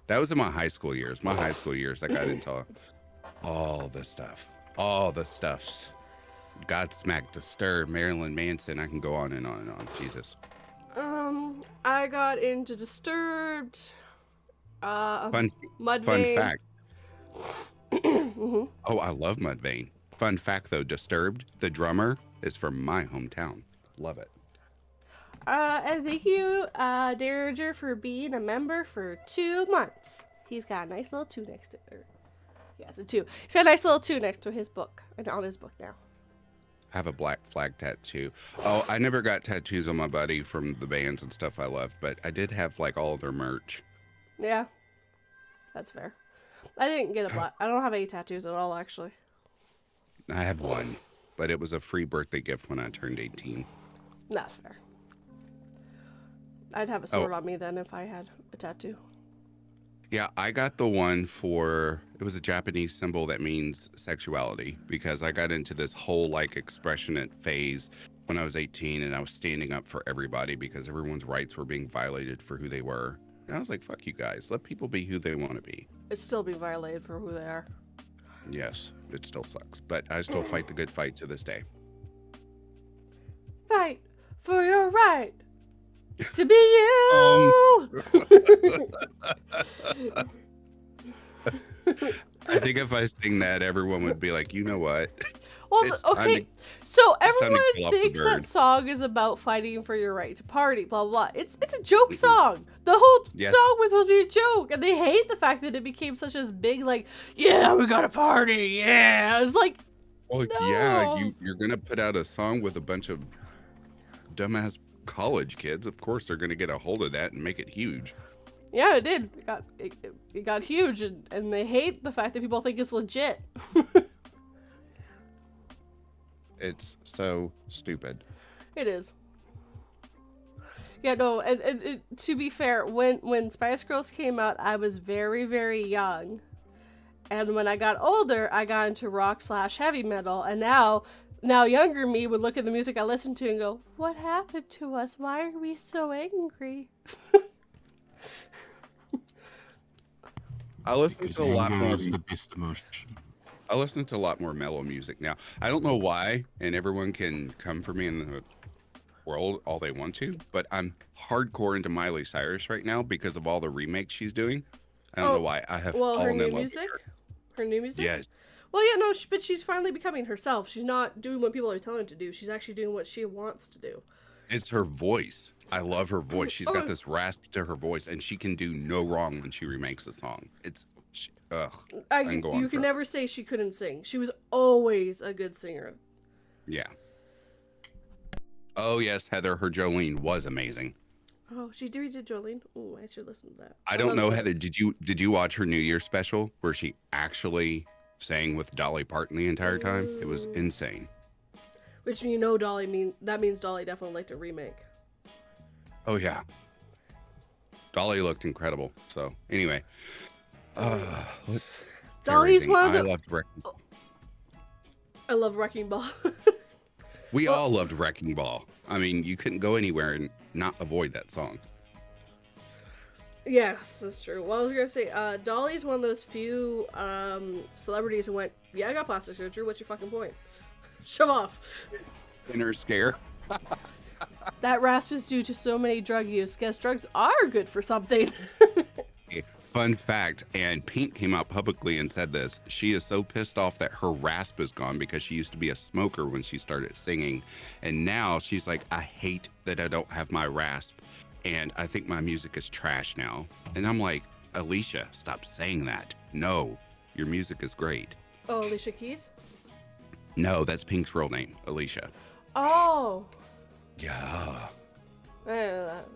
that was in my high school years. My high school years, I got into all the stuff, all the stuffs. Godsmack, Disturbed, Marilyn Manson. I can go on and on and on. Jesus. I got into Disturbed. Fun Mudvayne. fact. Mhm. Oh, I love Mudvayne. Fun fact though, Disturbed, the drummer is from my hometown. Love it. And thank you, Derringer, for being a member for 2 months. He's got a nice little 2 next to it. Yeah, it's a 2. He's got a nice little 2 next to his book, and on his book now. I have a black flag tattoo. Oh, I never got tattoos on my body from the bands and stuff I loved, but I did have like all of their merch. Yeah, that's fair. I didn't get a black. I don't have any tattoos at all, actually. I have one, but it was a free birthday gift when I turned 18. That's fair. I'd have a sword on me then if I had a tattoo. Yeah, I got the one for, it was a Japanese symbol that means sexuality, because I got into this whole like expressionate phase when I was 18 and I was standing up for everybody because everyone's rights were being violated for who they were. And I was like, fuck you guys, let people be who they want to be. It's still being violated for who they are. Yes, it still sucks, but I still fight the good fight to this day. Fight for your right to be you. I think if I sing that, everyone would be like, you know what? Well, It's time okay. to- So it's time to everyone kill off the thinks that bird. song is about fighting for your right to party, blah blah. It's a joke song. The whole Yes. song was supposed to be a joke, and they hate the fact that it became such a big like, yeah, we gotta party, yeah. It's like, Well, No. yeah, you're gonna put out a song with a bunch of dumbass college kids. Of course, they're gonna get a hold of that and make it huge. yeah, it did. It got huge, and they hate the fact that people think it's legit. It's so stupid. It is. Yeah, no, and to be fair, when Spice Girls came out, I was very, very young. And when I got older, I got into rock/heavy metal, and now younger me would look at the music I listened to and go, "What happened to us? Why are we so angry?" I listen Because to a lot anger more. is the best emotion. I listen to a lot more mellow music now. I don't know why, and everyone can come for me in the world all they want to, but I'm hardcore into Miley Cyrus right now because of all the remakes she's doing. I don't know why. I have Well, her fallen new in love music? with her. Her new music? Yes. Well, yeah, no, but she's finally becoming herself. She's not doing what people are telling her to do. She's actually doing what she wants to do. It's her voice. I love her voice. She's got this rasp to her voice, and she can do no wrong when she remakes a song. I can go on You can forever. never say she couldn't sing. She was always a good singer. Yeah. Oh yes, Heather. Her Jolene was amazing. Oh, she redid Jolene. Oh, I should listen to that. I don't love know, Jolene. Heather. Did you watch her New Year special where she actually sang with Dolly Parton the entire time? It was insane. Which that means Dolly definitely liked a remake. Oh yeah. Dolly looked incredible. So anyway, Dolly's one of the- I loved Wrecking. I love Wrecking Ball. We all loved Wrecking Ball. I mean, you couldn't go anywhere and not avoid that song. Yes, that's true. Well, I was gonna say, Dolly's one of those few celebrities who went, "Yeah, I got plastic surgery. What's your fucking point? Shove off." Inner scare. That rasp is due to so many drug use. Guess drugs are good for something. Fun fact, and Pink came out publicly and said this. She is so pissed off that her rasp is gone because she used to be a smoker when she started singing. And now she's like, I hate that I don't have my rasp. And I think my music is trash now. And I'm like, Alicia, stop saying that. No, your music is great. Oh, Alicia Keys? No, that's Pink's real name, Alicia. Oh. Yeah. I don't know that.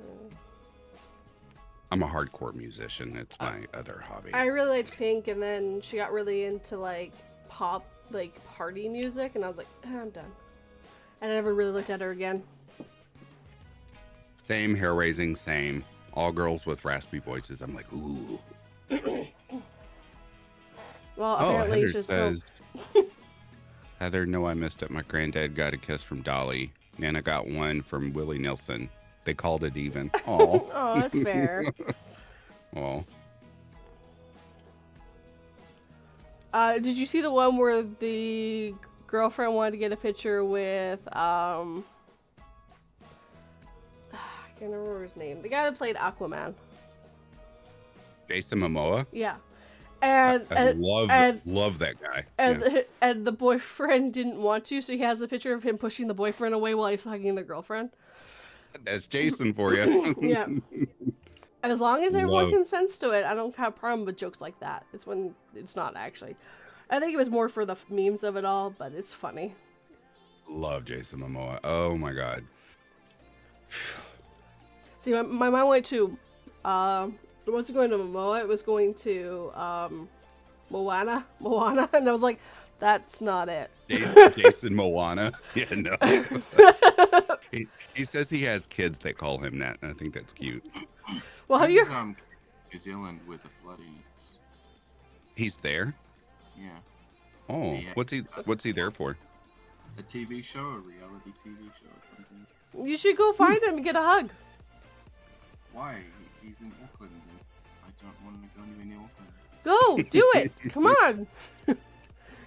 I'm a hardcore musician. It's my other hobby. I really liked Pink, and then she got really into like pop, like party music, and I was like, I'm done. And I never really looked at her again. Same hair raising, same. All girls with raspy voices. I'm like, ooh. Well, apparently Heather she's says, Heather, no, I missed it. My granddad got a kiss from Dolly. Nana got one from Willie Nelson. They called it even. Oh. Oh, that's fair. Oh. Did you see the one where the girlfriend wanted to get a picture with I can't remember his name. The guy that played Aquaman. Jason Momoa. Yeah. And I love that guy. And the boyfriend didn't want to, so he has a picture of him pushing the boyfriend away while he's hugging the girlfriend. That's Jason for you. Yeah. As long as everyone consents to it, I don't have a problem with jokes like that. It's when it's not actually. I think it was more for the memes of it all, but it's funny. Love Jason Momoa. Oh my god. See, my mind went to, it wasn't going to Momoa, it was going to, Moana, and I was like, that's not it. Jason Moana. Yeah, no. He says he has kids that call him that, and I think that's cute. Well, have you? He's, New Zealand with the floodies. He's there? Yeah. Oh, Yeah. what's he there for? A TV show, a reality TV show or something. You should go find him and get a hug. Why? He's in Auckland and I don't want to go anywhere near Auckland. Go, do it. Come on.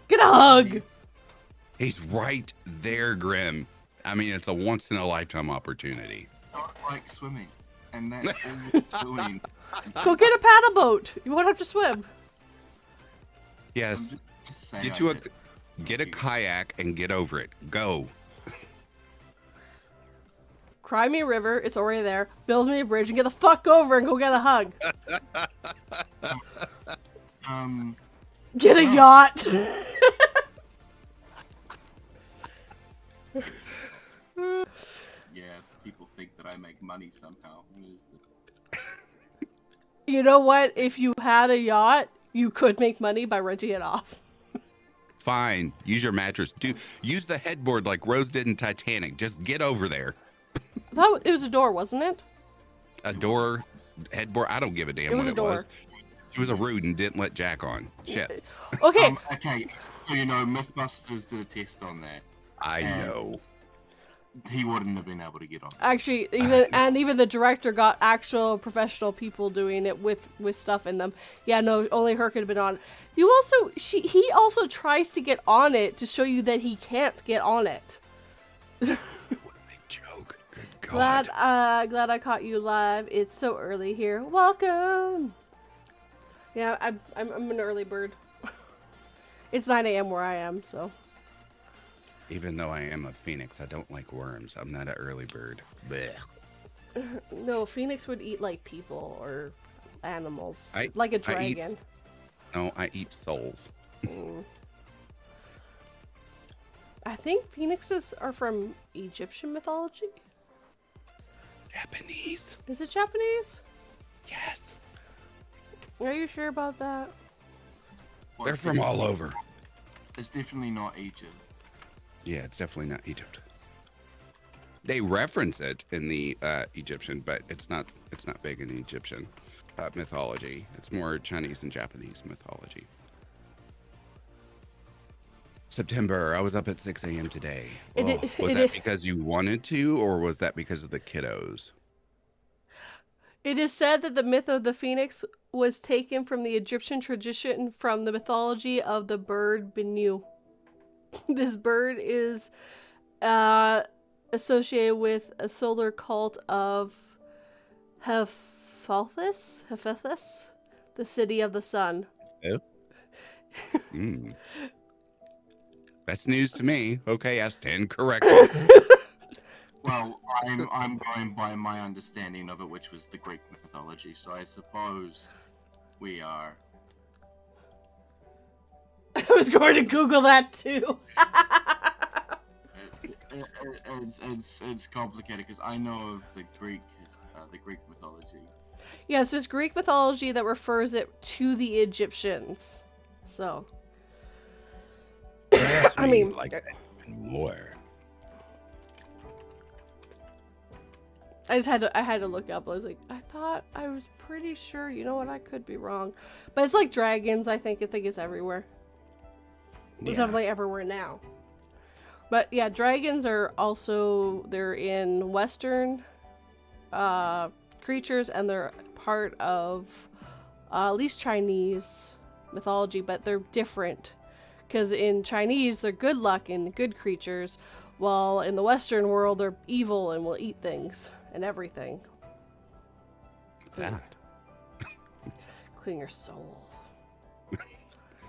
Get a hug. He's right there, Grimm. I mean, it's a once in a lifetime opportunity. I don't like swimming, and that's all you're doing. Go get a paddle boat. You won't have to swim. Yes. Just say Get a kayak and get over it. Go. Cry me a river. It's already there. Build me a bridge and get the fuck over and go get a hug. Get a yacht. Yeah, people think that I make money somehow. What is it? You know what? If you had a yacht, you could make money by renting it off. Fine. Use your mattress. Use the headboard like Rose did in Titanic. Just get over there. It was a door, wasn't it? A door, headboard. I don't give a damn It was what a it was. door. She was a rude and didn't let Jack on. Shit. Okay. Okay, so Mythbusters did a test on that. I And know. He wouldn't have been able to get on. Actually, even the director got actual professional people doing it with stuff in them. Yeah, no, only her could have been on. He also tries to get on it to show you that he can't get on it. What a big joke. Good God. Glad I caught you live. It's so early here. Welcome. Yeah, I'm an early bird. It's 9 a.m. where I am, so. Even though I am a phoenix, I don't like worms. I'm not an early bird. Blech. No, Phoenix would eat like people or animals, I- like a I eat dragon. No, I eat souls. I think phoenixes are from Egyptian mythology. Japanese. Is it Japanese? Yes. Are you sure about that? Well, They're it's from all definitely- over. It's definitely not Egypt. Yeah, it's definitely not Egypt. They reference it in the Egyptian, but it's not big in Egyptian mythology. It's more Chinese and Japanese mythology. September, I was up at 6 a.m. today. Was that because you wanted to, or was that because of the kiddos? It is said that the myth of the phoenix was taken from the Egyptian tradition from the mythology of the bird Benu. This bird is associated with a solar cult of Hephaestus, the city of the sun. Mm. That's news to me. Okay, I stand corrected. Well, I'm going by my understanding of it, which was the Greek mythology. So I suppose we are. I was going to Google that too. It's complicated because I know of the Greek mythology. Yes, it's Greek mythology that refers it to the Egyptians. So, I mean, like that even more. I had to look up. I was like, I was pretty sure. You know what? I could be wrong, but it's like dragons. I think it's everywhere. It's definitely everywhere now. But yeah, dragons are also, they're in Western creatures, and they're part of at least Chinese mythology, but they're different. Because in Chinese, they're good luck and good creatures, while in the Western world, they're evil and will eat things and everything. That. Clean your soul.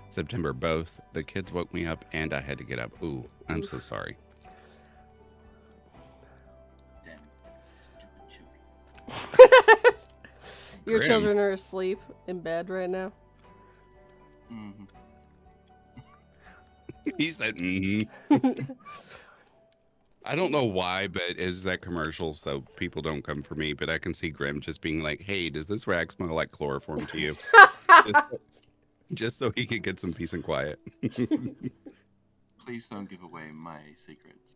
September, both. The kids woke me up and I had to get up. Ooh, I'm so sorry. Damn, stupid children. Your Grim. children are asleep in bed right now. Mm-hmm. He said, I don't know why, but is that commercial so people don't come for me? But I can see Grimm just being like, hey, does this rag smell like chloroform to you? just so he could get some peace and quiet. Please don't give away my secrets.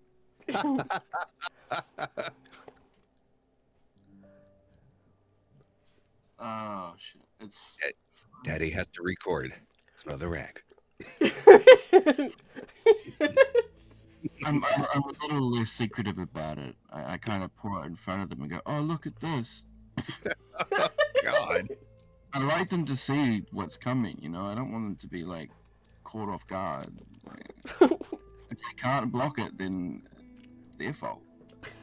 Oh shit! It's Daddy has to record. Smell the rag. I'm a little less secretive about it. I kind of pour it in front of them and go, "Oh, look at this." God. I like them to see what's coming. I don't want them to be like caught off guard. If they can't block it, then it's their fault.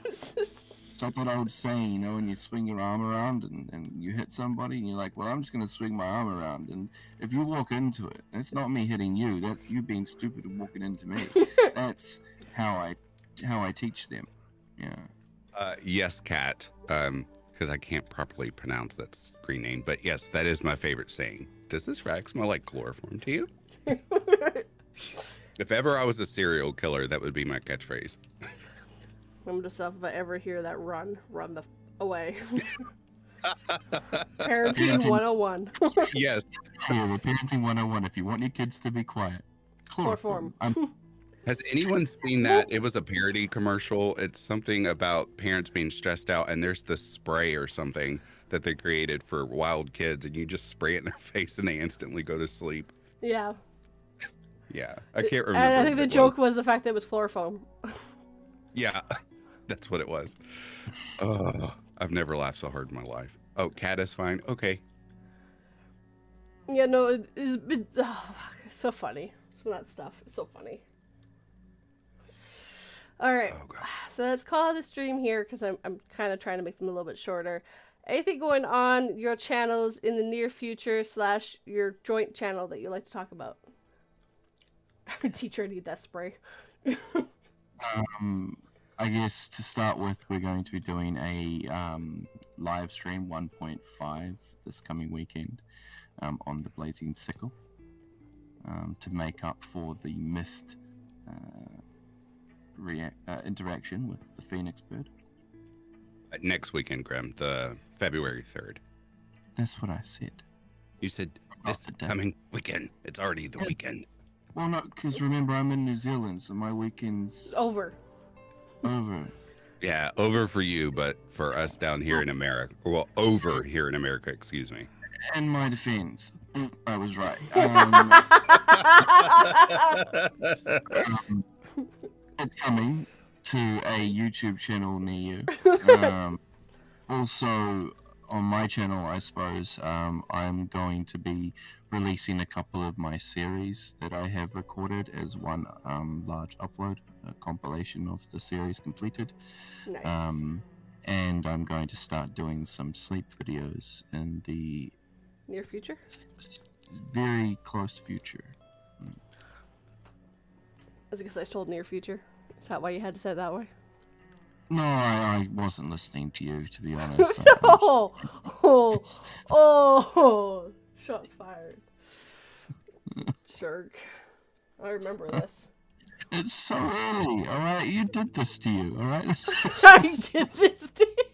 It's like that old saying, when you swing your arm around and you hit somebody and you're like, well, I'm just going to swing my arm around. And if you walk into it, it's not me hitting you. That's you being stupid and walking into me. That's how I teach them. Yeah. Yes, Cat. Because I can't properly pronounce that screen name. But yes, that is my favorite saying. Does this rag smell like chloroform to you? If ever I was a serial killer, that would be my catchphrase. I'm just if I ever hear that, run the away. Parenting 101. Yes. Hey, we're parenting 101. If you want your kids to be quiet, chloroform. Has anyone seen that? It was a parody commercial. It's something about parents being stressed out, and there's this spray or something that they created for wild kids, and you just spray it in their face, and they instantly go to sleep. Yeah. Yeah, I can't remember. And I think what the it joke was the fact that it was chloroform. Yeah, that's what it was. Oh, I've never laughed so hard in my life. Oh, cat is fine. Okay. Yeah, no, it's so funny. Some of that stuff is so funny. All right, Oh, God. so let's call the stream here because I'm kind of trying to make them a little bit shorter. Anything going on your channels in the near future / your joint channel that you like to talk about? Teacher, I need that spray. I guess to start with, we're going to be doing a live stream 1.5 this coming weekend on the Blazing Sickle to make up for the missed interaction with the Phoenix bird. Next weekend, Grimm, the February 3rd. That's what I said. You said Not this the day. coming weekend. It's already the weekend. Well, no, because remember, I'm in New Zealand, so my weekend's Over. over. Yeah, over for you, but for us down here in America. Well, over here in America, excuse me. In my defense, I was right. It's coming to a YouTube channel near you. Also, on my channel, I suppose, I'm going to be releasing a couple of my series that I have recorded as one large upload, a compilation of the series completed. Nice. And I'm going to start doing some sleep videos in the Near future? very close future. I guess I told near future. Is that why you had to say it that way? No, I wasn't listening to you, to be honest. Oh, shots fired. Jerk. I remember this. It's so early, alright? You did this to you, alright? I did this to you.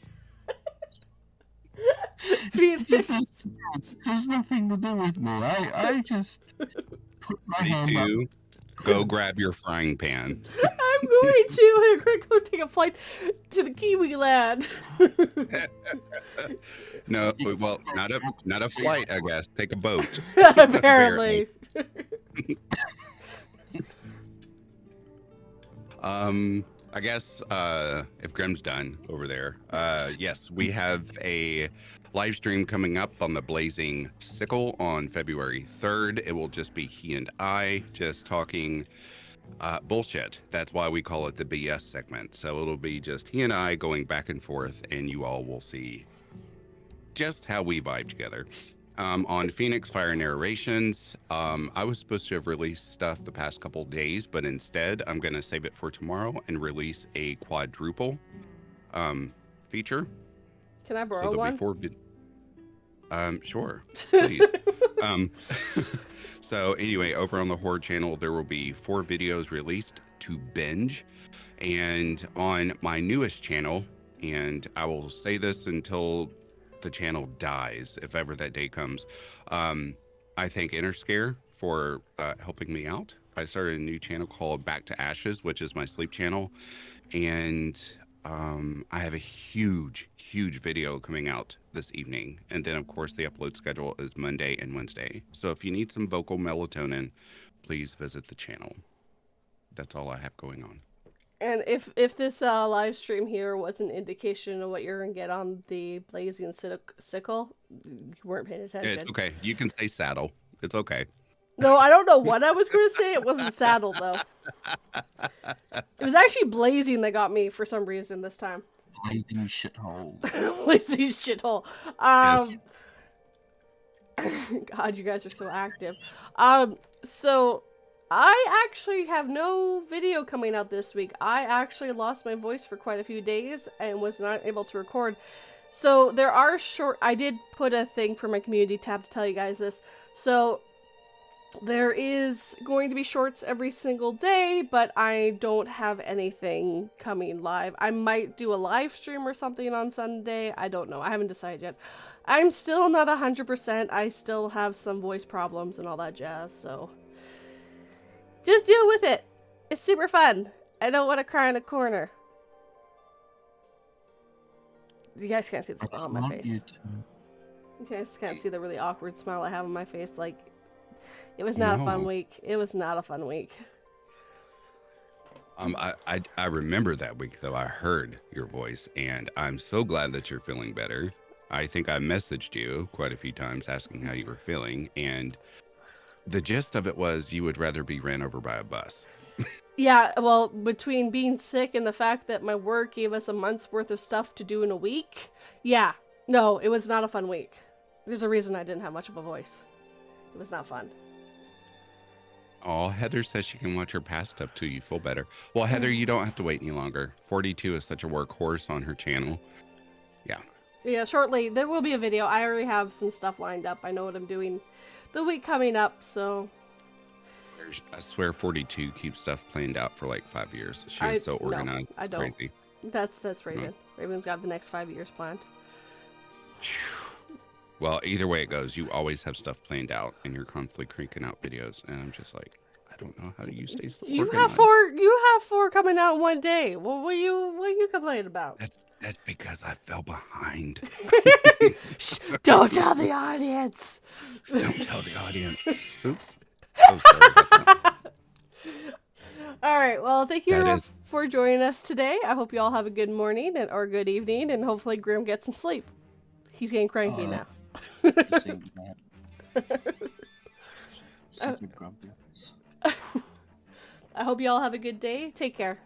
You did this to you. This has nothing to do with me. I just put my hand up. 22, go grab your frying pan. I'm going to go take a flight to the Kiwi land. No, well, not a flight, I guess. Take a boat. Apparently. I guess if Grimm's done over there, yes, we have a live stream coming up on the Blazing Sickle on February 3rd. It will just be he and I just talking bullshit. That's why we call it the BS segment. So it'll be just he and I going back and forth, and you all will see just how we vibe together. On Phoenix Fire Narrations, I was supposed to have released stuff the past couple days, but instead I'm going to save it for tomorrow and release a quadruple feature. Can I So borrow there'll one? be 4 sure, please. So anyway, over on the Horde channel, there will be 4 videos released to binge. And on my newest channel, and I will say this until the channel dies, if ever that day comes, I thank Interscare for helping me out. I started a new channel called Back to Ashes, which is my sleep channel. And I have a huge video coming out this evening. And then, of course, the upload schedule is Monday and Wednesday. So if you need some vocal melatonin, please visit the channel. That's all I have going on. And if this live stream here was an indication of what you're going to get on the Blazing Sickle, you weren't paying attention. It's okay. You can say saddle. It's okay. No, I don't know what I was going to say. It wasn't saddle, though. It was actually blazing that got me for some reason this time. Blazing shithole. Blazing shithole. Yes. God, you guys are so active. So I actually have no video coming out this week. I actually lost my voice for quite a few days and was not able to record. So there are I did put a thing for my community tab to tell you guys this. So there is going to be shorts every single day, but I don't have anything coming live. I might do a live stream or something on Sunday. I don't know. I haven't decided yet. I'm still not 100%. I still have some voice problems and all that jazz, so just deal with it. It's super fun. I don't want to cry in a corner. You guys can't see the smile on my Love face. you too. You guys can't see the really awkward smile I have on my face. Like, it was not a fun No. week. It was not a fun week. I remember that week though. I heard your voice, and I'm so glad that you're feeling better. I think I messaged you quite a few times asking how you were feeling, and the gist of it was you would rather be ran over by a bus. Yeah, well, between being sick and the fact that my work gave us a month's worth of stuff to do in a week, yeah, no, it was not a fun week. There's a reason I didn't have much of a voice. It was not fun. Oh, Heather says she can watch her past stuff too. You feel better. Well, Heather, you don't have to wait any longer. 42 is such a workhorse on her channel. Yeah. Yeah, shortly, there will be a video. I already have some stuff lined up. I know what I'm doing the week coming up, so... I swear 42 keeps stuff planned out for like 5 years. She I- is so no, organized. I It's don't. Crazy. That's Raven. Raven's got the next 5 years planned. Well, either way it goes, you always have stuff planned out, and you're constantly cranking out videos. And I'm just like, I don't know how do you stay so You organized. have four coming out in one day. Well, what are you complaining about? That's because I fell behind. Shh, don't tell the audience. Don't tell the audience. Oops. So sorry about that. All right. Well, thank you That everyone is- for joining us today. I hope you all have a good morning or good evening, and hopefully Grimm gets some sleep. He's getting cranky now. Same that. Super grumpy. I hope you all have a good day. Take care.